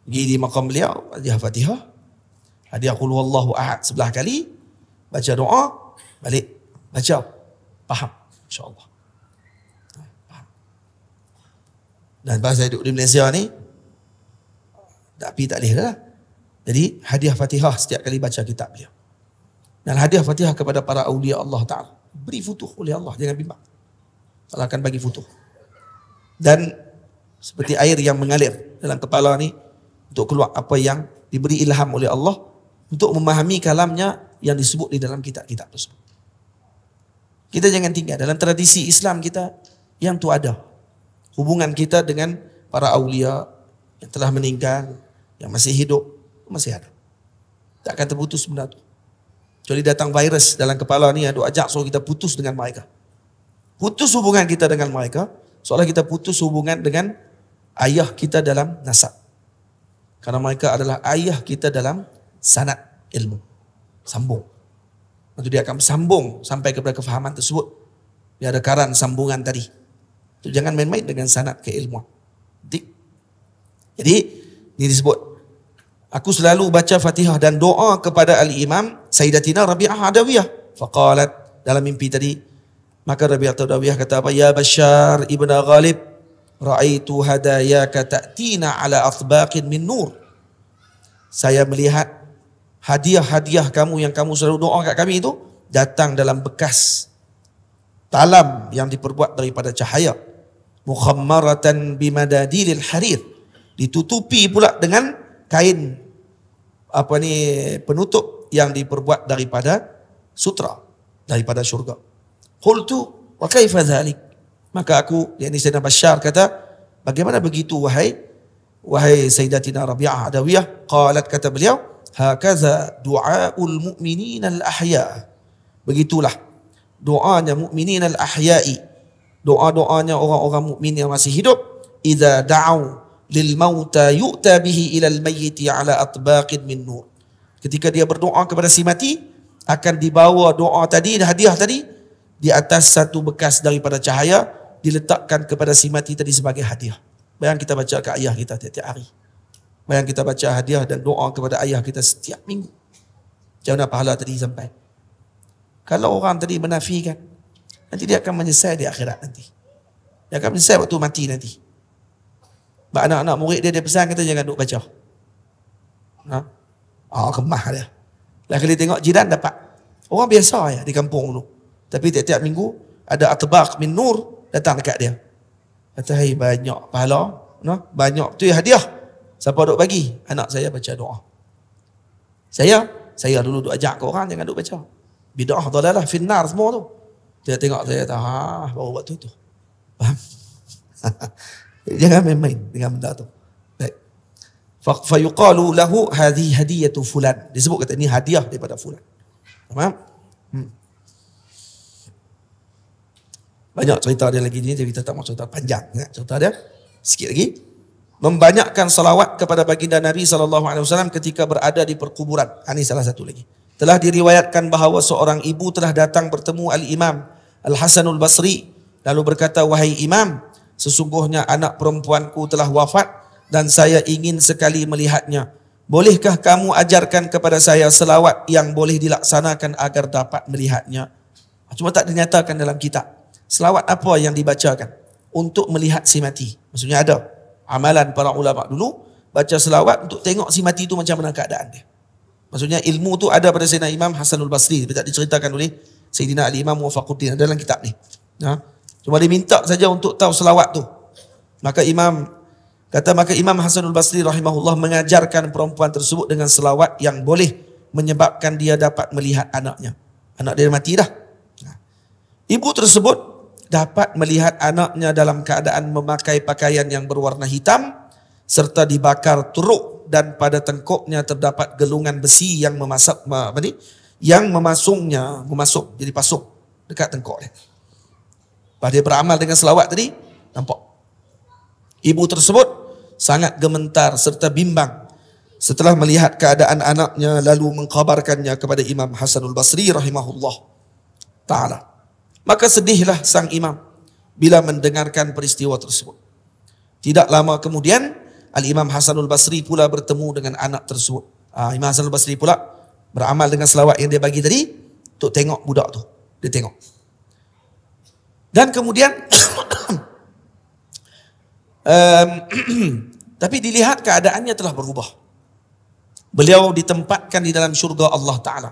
Pergi di makam beliau, hadiah Fatihah, hadiah Qul Huwallahu Ahad 11 kali, baca doa, balik baca, faham insya-Allah. Faham. Dan bahasa hidup di Malaysia ni tapi tak boleh lah. Jadi hadiah Fatihah setiap kali baca kitab beliau. Dan hadiah Fatihah kepada para awliya Allah Ta'ala, beri futuh oleh Allah, jangan bimbang. Allah akan bagi futuh. Dan seperti air yang mengalir dalam kepala ni, untuk keluar apa yang diberi ilham oleh Allah untuk memahami kalamnya yang disebut di dalam kitab-kitab tersebut. Kita jangan tinggal dalam tradisi Islam kita yang tu ada. Hubungan kita dengan para awliya yang telah meninggal, yang masih hidup, masih ada. Tak akan terputus benda tu. Kecuali datang virus dalam kepala ni yang duk ajak suruh kita putus dengan mereka. Putus hubungan kita dengan mereka, seolah kita putus hubungan dengan ayah kita dalam nasab. Karena mereka adalah ayah kita dalam sanad ilmu. Sambung. Nanti dia akan sambung sampai kepada kefahaman tersebut. Dia ada karan sambungan tadi. Itu jangan main-main dengan sanad keilmuan. Jadi, ini disebut. Aku selalu baca Fatihah dan doa kepada Al-Imam Sayyidatina Rabi'ah Adawiyah. Faqalat, dalam mimpi tadi, maka Rabi'ah Adawiyah kata apa? Ya Bashar ibn Ghalib, ra'aitu hadayaka ta'tina ala athbaqin min nur. Saya melihat hadiah-hadiah kamu yang kamu selalu doa kat kami itu datang dalam bekas talam yang diperbuat daripada cahaya. Mukhammaratan bimadadilil harir. Ditutupi pula dengan kain penutup yang diperbuat daripada sutra, daripada syurga. Qultu wa kaifa dhalik? Maka aku, yakni Sayyidina Bashar kata, bagaimana begitu wahai Sayyidatina Rabi'ah Adawiyah? Qalat, kata beliau, hakaza du'aul mu'minin al-ahya. Begitulah doanya mukminin al-ahya'i, doa-doanya orang-orang mukmin yang masih hidup. Idza da'u lil mauta yu'ta bihi ila al-mayyiti ala atbaqin min nur. Ketika dia berdoa kepada si mati, akan dibawa doa tadi, hadiah tadi, di atas satu bekas daripada cahaya, diletakkan kepada si mati tadi sebagai hadiah. Bayang kita baca ke ayah kita tiap-tiap hari. Bayang kita baca hadiah dan doa kepada ayah kita setiap minggu. Macam mana pahala tadi sampai? Kalau orang tadi menafikan, nanti dia akan menyesal di akhirat nanti. Dia akan menyesal waktu mati nanti. Anak-anak murid dia pesan kata jangan duk baca. Kemah dia. Lah kali tengok jiran dapat. Orang biasa ya di kampung dulu. Tapi tiap-tiap minggu ada atbaq min nur datang dekat dia. Kata, hai banyak pahala, banyak tu hadiah. Siapa duk bagi? Anak saya baca doa. Saya dulu duk ajak ke orang jangan duk baca. Bid'ah dalalah finnar semua tu. Dia tengok saya baru buat tu. Faham? Jangan main-main dengan benda tu. Baik. Fa yuqalu lahu hadhi hadiyatu fulan. Disebut kata ini hadiah daripada fulan. Faham? Banyak cerita dia lagi ni, tapi kita tak mau cerita panjang. Cerita dia sikit lagi. Membanyakkan salawat kepada baginda Nabi SAW ketika berada di perkuburan. Ini salah satu lagi. Telah diriwayatkan bahawa seorang ibu telah datang bertemu Al-Imam Al-Hasanul Basri. Lalu berkata, wahai Imam, sesungguhnya anak perempuanku telah wafat dan saya ingin sekali melihatnya. Bolehkah kamu ajarkan kepada saya selawat yang boleh dilaksanakan agar dapat melihatnya? Cuma tak dinyatakan dalam kitab. Selawat apa yang dibacakan untuk melihat si mati? Maksudnya ada amalan para ulama dulu, baca selawat untuk tengok si mati itu macam mana keadaan dia. Maksudnya ilmu tu ada pada Sayyidina Imam Hasanul Basri, tapi tak diceritakan oleh Sayyidina Al-Imam Muwafaquddin dalam kitab ni. Cuma diminta saja untuk tahu selawat tu. Maka Imam Hasanul Basri rahimahullah mengajarkan perempuan tersebut dengan selawat yang boleh menyebabkan dia dapat melihat anaknya. Anak dia mati dah. Ibu tersebut dapat melihat anaknya dalam keadaan memakai pakaian yang berwarna hitam serta dibakar teruk, dan pada tengkuknya terdapat gelungan besi yang memasuk jadi pasuk dekat tengkuk dia. Pada dia beramal dengan selawat tadi, nampak. Ibu tersebut sangat gemetar serta bimbang setelah melihat keadaan anaknya, lalu mengkhabarkannya kepada Imam Hasanul Basri rahimahullah ta'ala. Maka sedihlah sang imam bila mendengarkan peristiwa tersebut. Tidak lama kemudian, Al-Imam Hasanul Basri pula bertemu dengan anak tersebut. Imam Hasanul Basri pula beramal dengan selawat yang dia bagi tadi untuk tengok budak tu. Dia tengok. Dan kemudian tapi dilihat keadaannya telah berubah. Beliau ditempatkan di dalam syurga Allah Ta'ala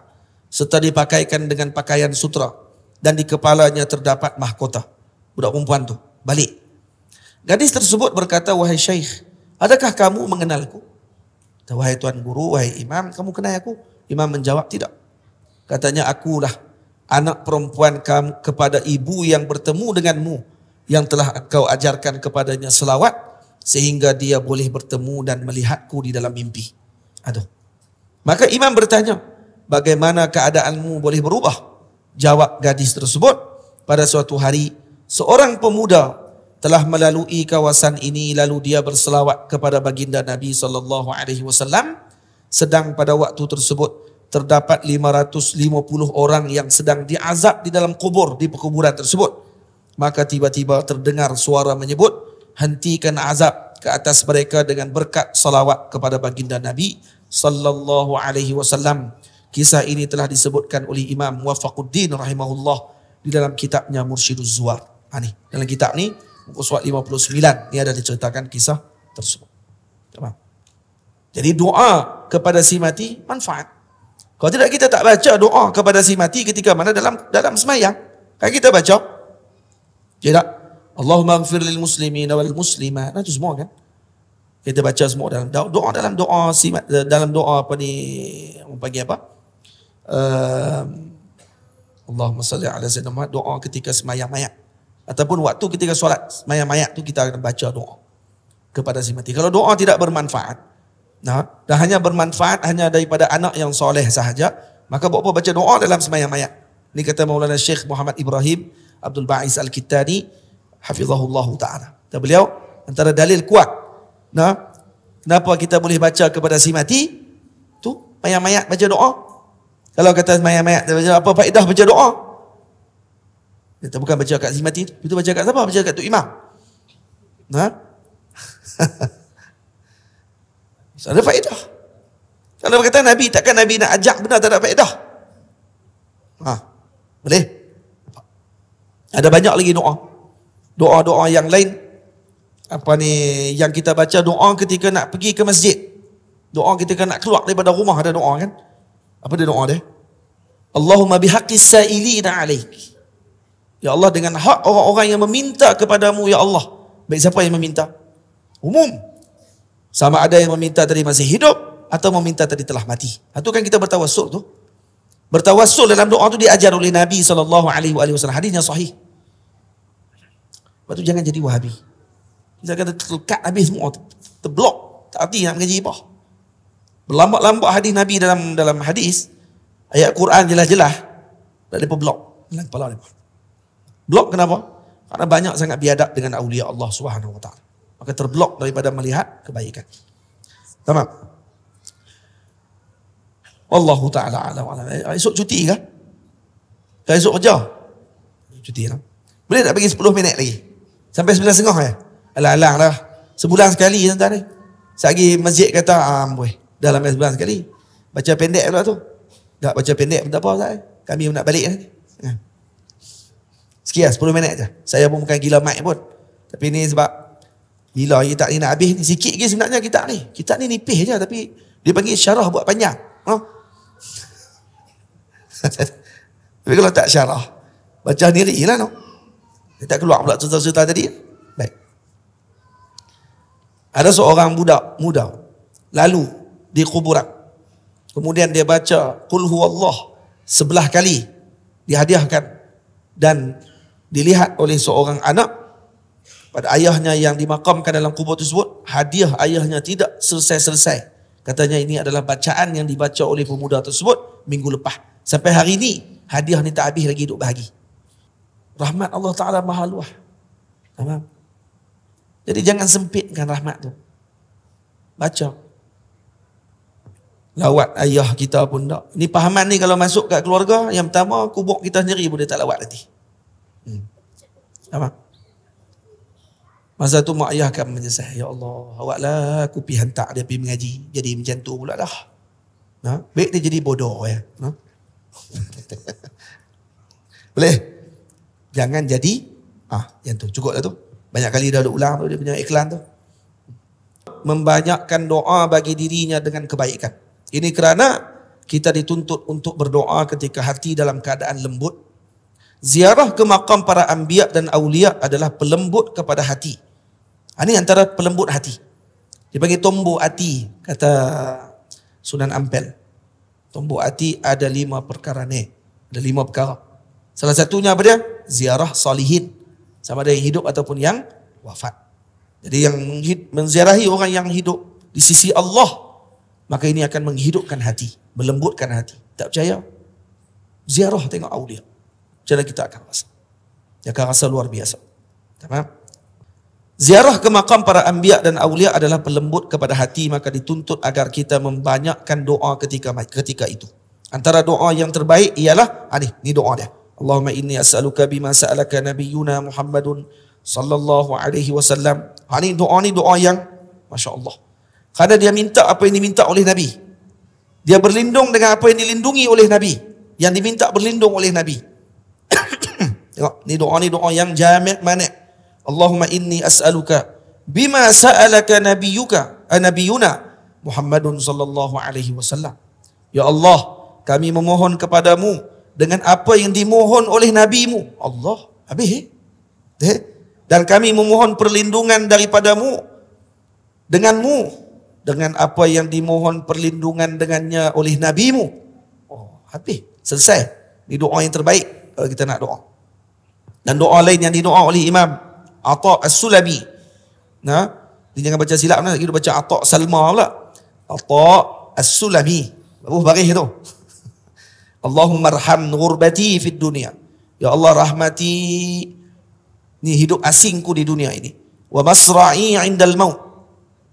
serta dipakaikan dengan pakaian sutra dan di kepalanya terdapat mahkota. Budak perempuan tu balik. Gadis tersebut berkata, wahai syekh, adakah kamu mengenalku? Wahai tuan guru, wahai imam, kamu kenal aku? Imam menjawab, tidak. Katanya, akulah anak perempuan kamu kepada ibu yang bertemu denganmu, yang telah engkau ajarkan kepadanya selawat sehingga dia boleh bertemu dan melihatku di dalam mimpi. Maka imam bertanya, bagaimana keadaanmu boleh berubah? Jawab gadis tersebut, pada suatu hari seorang pemuda telah melalui kawasan ini, lalu dia berselawat kepada baginda Nabi SAW. Sedang pada waktu tersebut terdapat 550 orang yang sedang diazab di dalam kubur, di perkuburan tersebut. Maka tiba-tiba terdengar suara menyebut, hentikan azab ke atas mereka dengan berkat salawat kepada baginda Nabi SAW. Kisah ini telah disebutkan oleh Imam Muwafaquddin rahimahullah di dalam kitabnya Mursyiduz Zuwar. Dalam kitab ni muka surat 59 ni ada diceritakan kisah tersebut. Jadi doa kepada si mati manfaat. Kalau tidak kita tak baca doa kepada si mati ketika mana dalam sembahyang. Kan kita baca. Tidak. Allahumma ighfir lil muslimina wal muslimat. Itu semua kan. Kita baca semua dalam doa, dalam doa apa ni, orang panggil apa? Allahumma salli ala sayyidina Muhammad, doa ketika sembahyang mayat. Ataupun waktu ketika solat sembahyang mayat tu kita akan baca doa kepada si mati. Kalau doa tidak bermanfaat, dan hanya bermanfaat hanya daripada anak yang soleh sahaja, maka buat apa baca doa dalam sembahyang mayat? Ini kata Maulana Syekh Muhammad Ibrahim Abdul Ba'is Al-Kittani hafizahullahu ta'ala. Kata beliau, antara dalil kuat kenapa kita boleh baca kepada si mati tu mayat-mayat baca doa. Kalau kata mayat-mayat apa faedah baca doa? Kita bukan baca kat si mati, itu baca kat siapa? Baca kat tu imam. Ada faedah. Kalau berkata Nabi, takkan Nabi nak ajak benda tak ada faedah? Boleh? Ada banyak lagi doa. Doa-doa yang lain. Apa ni yang kita baca, doa ketika nak pergi ke masjid. Doa ketika nak keluar daripada rumah, ada doa kan? Apa dia doa dia? Allahumma bihaqqis sa'ilina alaik. Ya Allah, dengan hak orang-orang yang meminta kepadamu, ya Allah. Baik siapa yang meminta? Umum. Sama ada yang meminta tadi masih hidup atau meminta tadi telah mati. Itu kan kita bertawassul tu. Bertawassul dalam doa tu diajar oleh Nabi SAW. Hadisnya sahih. Lepas tu jangan jadi Wahabi. Kita kata terlekat habis semua. Terblok. Tak arti nak mengaji apa. Berlambat-lambat hadis Nabi dalam hadis. Ayat Quran jelas-jelas. Tak ada blok dalam kepala mereka. Blok kenapa? Karena banyak sangat biadab dengan awliya Allah Subhanahu Wa Taala. Maka terblok daripada melihat kebaikan. Tamam. Wallahu ta'ala alam. Esok cuti ke? Esok kerja? Cuti lah. Boleh tak bagi 10 minit lagi? Sampai 9.30 ya? Alang-alang lah. Sebulan sekali tuan-tuan ni. Sehari masjid kata, boleh. Dalam sebulan sekali. Baca pendek pula tu. Tak baca pendek pun tak apa. Kami nak balik nanti. Sekian 10 minit je. Saya pun bukan gila mic pun. Tapi ni sebab gila kitab ni nak habis ni. Sikit lagi sebenarnya kitab ni. Kitab ni nipis je tapi dia panggil syarah buat panjang. Tapi kalau tak syarah, baca sendiri lah no. Dia tak keluar pula cerita-cerita tadi. Baik. Ada seorang budak muda lalu di kuburan. Kemudian dia baca Qul huwallah 11 kali. Dihadiahkan dan dilihat oleh seorang anak pada ayahnya yang dimakamkan dalam kubur tersebut. Hadiah ayahnya tidak selesai-selesai. Katanya ini adalah bacaan yang dibaca oleh pemuda tersebut minggu lepas. Sampai hari ini hadiah ni tak habis lagi duk bahagi. Rahmat Allah Ta'ala maha luas. Faham? Jadi jangan sempitkan rahmat tu. Baca. Lawat ayah kita pun tak. Ni pahaman ni kalau masuk kat keluarga, yang pertama kubur kita sendiri pun dia tak lawat nanti. Faham? Masa tu mak ayah akan menyesal. Ya Allah, awaklah aku pergi hantar dia pergi mengaji. Jadi macam tu pula dah. Baik dia jadi bodoh ya. Boleh? Jangan jadi yang tu. Cukup lah tu. Banyak kali dah ulang tu dia punya iklan tu. Membanyakkan doa bagi dirinya dengan kebaikan. Ini kerana kita dituntut untuk berdoa ketika hati dalam keadaan lembut. Ziarah ke makam para anbiya dan awliya adalah pelembut kepada hati. Ini antara pelembut hati. Dipanggil tombok hati, kata Sunan Ampel. Tombok hati ada 5 perkara ni. Ada 5 perkara. Salah satunya apa dia? Ziarah salihin. Sama ada yang hidup ataupun yang wafat. Jadi yang menziarahi orang yang hidup di sisi Allah, maka ini akan menghidupkan hati, melembutkan hati. Tak percaya? Ziarah tengok awliya. Macam mana kita akan rasa? Dia akan rasa luar biasa. Tamam? Ziarah ke makam para anbiya dan awliya adalah pelembut kepada hati, maka dituntut agar kita membanyakkan doa ketika itu. Antara doa yang terbaik ialah ni doa dia. Allahumma inni as'aluka bima sa'alaka nabiyyuna Muhammadun sallallahu alaihi wasallam. Ini doa yang masya-Allah. Karena dia minta apa yang diminta oleh Nabi. Dia berlindung dengan apa yang dilindungi oleh Nabi. Yang diminta berlindung oleh Nabi. Tengok, ni doa yang jami' mani'. Allahumma inni as'aluka bima sa'alaka nabiyyuna Muhammadun sallallahu alaihi wasallam. Ya Allah, kami memohon kepadamu dengan apa yang dimohon oleh nabimu. Allah, habis dan kami memohon perlindungan daripadamu denganmu, dengan apa yang dimohon perlindungan dengannya oleh nabimu. Oh, habis, selesai. Ini doa yang terbaik kalau kita nak doa. Dan doa lain yang didoa oleh Imam Atha As-Sulami. Nah, dia jangan baca silap, kita baca Atha Salma pula. Atha As-Sulami. Baris tu. Allahumma arham ghurbati fid dunia. Ya Allah, rahmati ni hidup asingku di dunia ini. Wa masra'i 'indal maut,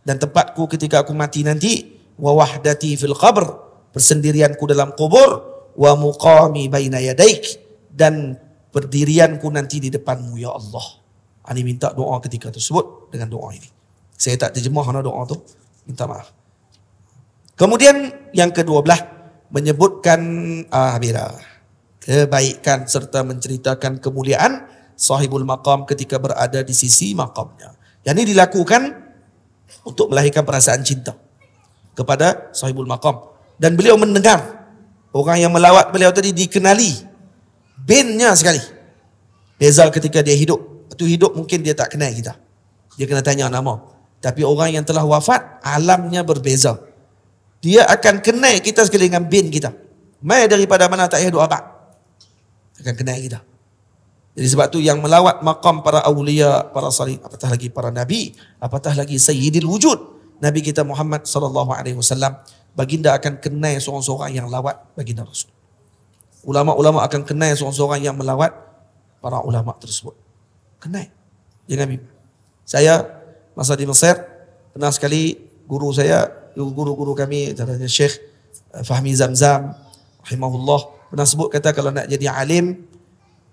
dan tempatku ketika aku mati nanti. Wa wahdati fil qabr, persendirianku dalam kubur. Wa muqami baina yadaik, dan berdirianku nanti di depanmu ya Allah. Ani minta doa ketika tersebut dengan doa ini. Saya tak terjemah doa tu, minta maaf. Kemudian yang kedua belah, menyebutkan kebaikan serta menceritakan kemuliaan sahibul maqam ketika berada di sisi maqamnya. Yang ini dilakukan untuk melahirkan perasaan cinta kepada sahibul maqam. Dan beliau mendengar orang yang melawat beliau tadi dikenali binnya sekali. Beza ketika dia hidup. Waktu hidup mungkin dia tak kenal kita. Dia kena tanya nama. Tapi orang yang telah wafat, alamnya berbeza. Dia akan kenal kita sekali dengan bin kita. Mai daripada mana tak hidup abad. Akan kenal kita. Jadi sebab tu yang melawat maqam para awliya, para salih, apatah lagi para nabi, apatah lagi sayyidil wujud, Nabi kita Muhammad sallallahu alaihi wasallam, baginda akan kenal seorang-seorang yang lawat baginda Rasul. Ulama-ulama akan kenal seorang-seorang yang melawat para ulama tersebut. Kenal. Jangan mimpi. Saya masa di Mesir, pernah sekali guru saya, guru-guru kami, contohnya Syekh Fahmi Zamzam rahimahullah, pernah sebut kata kalau nak jadi alim,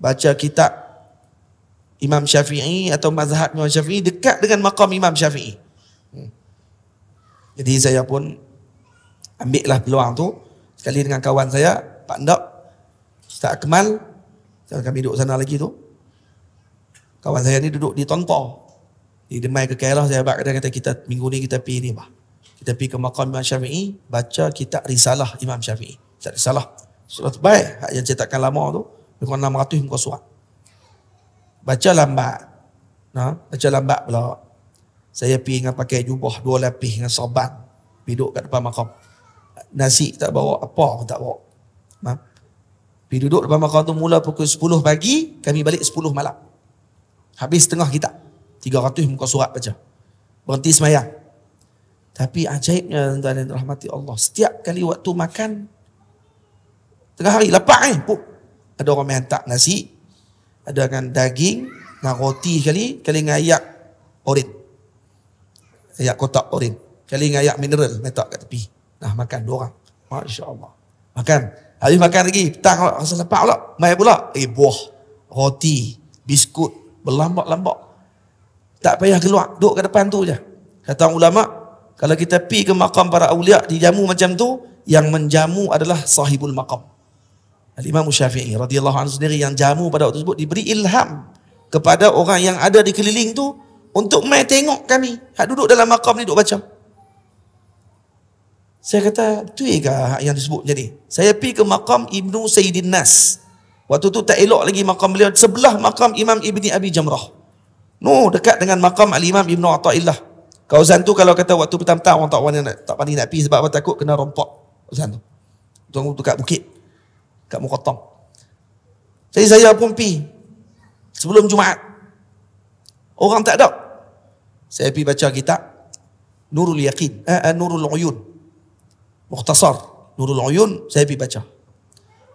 baca kitab Imam Syafi'i atau mazhab Imam Syafi'i dekat dengan maqam Imam Syafi'i. Jadi saya pun ambillah peluang tu sekali dengan kawan saya, Pak Ndok, Ustaz Akmal, kami duduk sana lagi tu. Kawan saya ni duduk di Tonto. Di Demai ke KL, saya kata kita minggu ni kita pergi ni bah. Kita pergi ke maqam Imam Syafi'i, baca kitab Risalah Imam Syafi'i. Kitab Risalah. Surat baik, hak yang cetakan lama tu, lebih kurang 600 muka surat. Baca lambat. Baca lambat pula. Saya pergi dengan pakai jubah 2 lapis dengan sorban. Duduk kat depan maqam. Nasi tak bawa, apa pun tak bawa. Pergi duduk depan maqam tu mula pukul 10 pagi, kami balik 10 malam. Habis setengah kitab. 300 muka surat baca. Berhenti semayang. Tapi ajaibnya tuan-tuan yang dirahmati Allah, setiap kali waktu makan, tengah hari lapar ada orang yang hantar nasi, ada kan daging, dengan roti kali dengan ayak oren. Ayak kotak oren. Kali dengan ayak mineral, letak kat tepi. Nah, makan 2 orang. Masya Allah. Makan. Habis makan lagi, petang pula, rasa lapar pula. Mai pula, buah, roti, biskut, berlambak-lambak. Tak payah keluar, duduk kat depan tu je. Kata ulama, kalau kita pergi ke maqam para awliya, dijamu macam tu, yang menjamu adalah sahibul maqam. Al-Imam Syafi'i radhiyallahu anhu sendiri yang jamu pada waktu tersebut diberi ilham kepada orang yang ada di keliling tu untuk mai tengok kami. Hak duduk dalam maqam ni duduk baca. Saya kata, betul ke yang disebut jadi? Saya pergi ke maqam Ibnu Sayyidin Nas. Waktu tu tak elok lagi maqam beliau, sebelah maqam Imam Ibni Abi Jamrah. Dekat dengan maqam Al-Imam Ibnu Athaillah. Kawasan tu kalau kata waktu petang-petang orang tak pandai nak pergi sebab apa, takut kena rompak kawasan tu. Tunggu tu kat bukit, kat Muqattam. Jadi saya pun pergi sebelum Jumaat. Orang tak ada. Saya pergi baca kitab Nurul Yaqin, Nurul Uyun. Mukhtasar Nurul Uyun, saya pergi baca.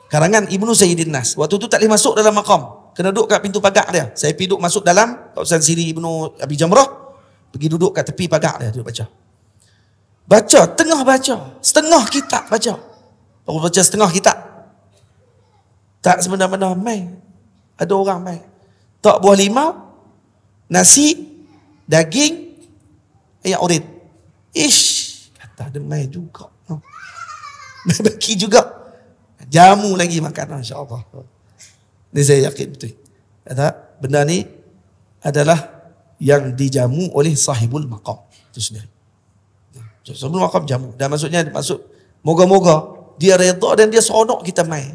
Karangan Ibnu Sayyidin Nas. Waktu tu tak boleh masuk dalam maqam. Kena duduk kat pintu pagar dia. Saya pergi duduk masuk dalam kawasan siri Ibnu Abi Jamrah. Pergi duduk kat tepi pagar dia, duduk baca. Baca, tengah baca. Setengah kitab baca. Baru baca setengah kitab. Tak sebenar-benar mai. Ada orang mai. Tak buah 5, nasi, daging, ayak oren. Kata ada mai juga. Mai bagi juga. Jamu lagi makan, insya-Allah. Ini saya yakin betul. Kata benda ni adalah yang dijamu oleh sahibul maqam itu sendiri. Sahibul maqam jamu. Dan maksudnya moga-moga dia redha dan dia seronok kita mai.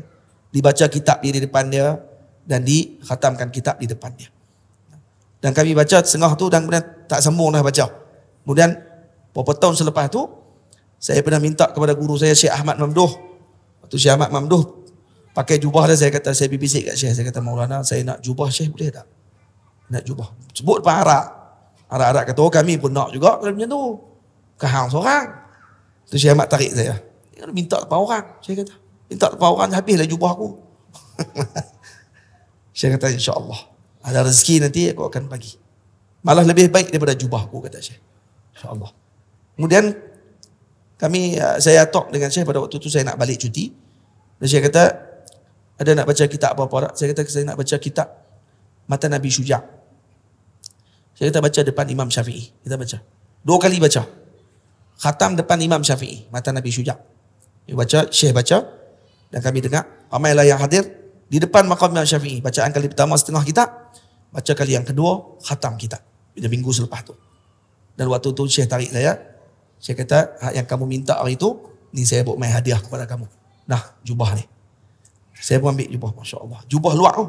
Dibaca kitab di depan dia dan dikhatamkan kitab di depan dia. Dan kami baca setengah tu dan kemudian tak sambung dah baca. Kemudian Beberapa tahun selepas tu, saya pernah minta kepada guru saya Syekh Ahmad Mamduh. Waktu Syekh Ahmad Mamduh pakai jubah dia, saya kata, saya bisik kat Syekh, saya kata, Maulana, saya nak jubah Syekh, boleh tak? Nak jubah. Sebut depan Arab. Arab kata, oh kami pun nak juga kalau macam tu. Kahang seorang. Tu Syekh Ahmad tarik saya. Minta depan orang. Saya kata, minta depan orang, habislah jubah aku. Syekh kata, insyaAllah. Ada rezeki nanti aku akan bagi. Malah lebih baik daripada jubah aku, kata Syekh. InsyaAllah. Kemudian saya talk dengan Syekh pada waktu tu, saya nak balik cuti. Dan Syekh kata, ada nak baca kitab apa-apa tak? Saya kata, saya nak baca kitab Mata Nabi Syuja'. Saya kata, baca depan Imam Syafi'i. Kita baca. 2 kali baca. Khatam depan Imam Syafi'i. Mata Nabi Syuja'. Dia baca, Syekh baca. Dan kami dengar. Ramailah yang hadir. Di depan maqam Imam Syafi'i. Bacaan kali pertama setengah kitab. Baca kali yang kedua, khatam kitab. Bila minggu selepas tu. Dan waktu tu Syekh tarik saya. Syekh kata, yang kamu minta hari tu, ni saya buat main hadiah kepada kamu. Nah, jubah ni. Saya pun ambil jubah, Masya Allah. Jubah luar tu.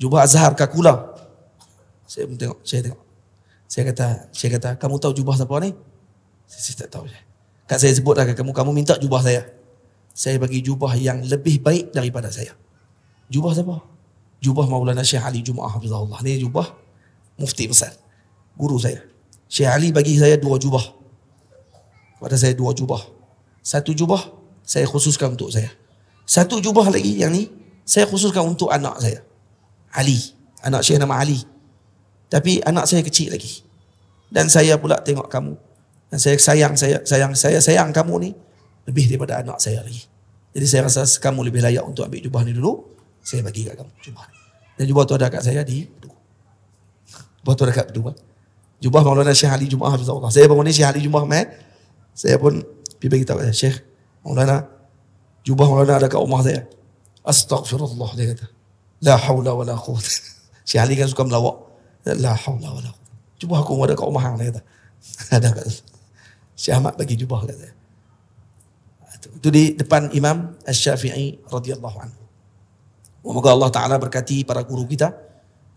Jubah Azhar Kakula. Saya pun tengok, Syekh kata, kamu tahu jubah siapa ni? Saya tak tahu. Kan saya sebut dah ke kamu minta jubah saya. Saya bagi jubah yang lebih baik daripada saya. Jubah siapa? Jubah Maulana Syekh Ali Jumaah Hafizahullah. Ni jubah mufti besar. Guru saya. Syekh Ali bagi saya 2 jubah. Pada saya 2 jubah. 1 jubah saya khususkan untuk saya. 1 jubah lagi yang ni saya khususkan untuk anak saya. Ali. Anak Syekh nama Ali. Tapi anak saya kecil lagi. Dan saya pula tengok kamu. Dan saya sayang kamu ni lebih daripada anak saya lagi. Jadi saya rasa kamu lebih layak untuk ambil jubah ni dulu. Saya bagi kat kamu jubah ni. Dan jubah tu ada kat saya di Bedua. Jubah tu ada kat Bedua. Jubah Maulana Syekh Ali Jumaah Hafizahullah. Saya bangun ni Syekh Ali Jumaah mai. Saya pun pergi beritahu kata, Syekh, Maulana, jubah Maulana ada kat rumah saya. Astaghfirullah, dia kata. La hawla wa la quwwata. Syekh Ali kan suka melawak. La hawla wa la quwwata. Jubah aku ada kat rumah hang, dia kata. Ada kat Syekh Ahmad bagi jubah kat saya. Itu di depan Imam Asy-Syafi'i radhiyallahu anhu. Semoga Allah Ta'ala berkati para guru kita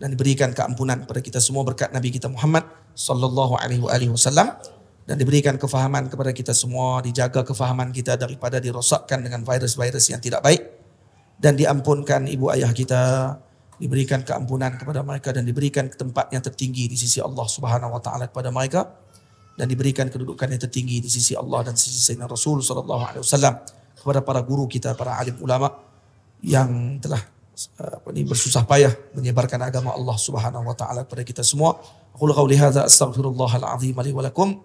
dan diberikan keampunan kepada kita semua berkat Nabi kita Muhammad sallallahu alaihi wasallam, dan diberikan kefahaman kepada kita semua, dijaga kefahaman kita daripada dirosakkan dengan virus-virus yang tidak baik, dan diampunkan ibu ayah kita, diberikan keampunan kepada mereka dan diberikan tempat yang tertinggi di sisi Allah Subhanahu wa taala kepada mereka, dan diberikan kedudukan yang tertinggi di sisi Allah dan sisi Sayyidina Rasul sallallahu alaihi wasallam, kepada para guru kita, para alim ulama yang telah bersusah payah menyebarkan agama Allah Subhanahu wa taala kepada kita semua. Aqulu qauli hadza astaghfirullahal azim li wa lakum.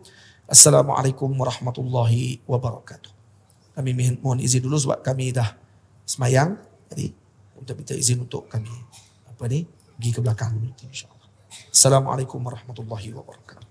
Assalamualaikum warahmatullahi wabarakatuh. Kami mohon izin dulu sebab kami dah semayang. Jadi kita minta izin untuk kami pergi ke belakang dulu, insya-Allah. Assalamualaikum warahmatullahi wabarakatuh.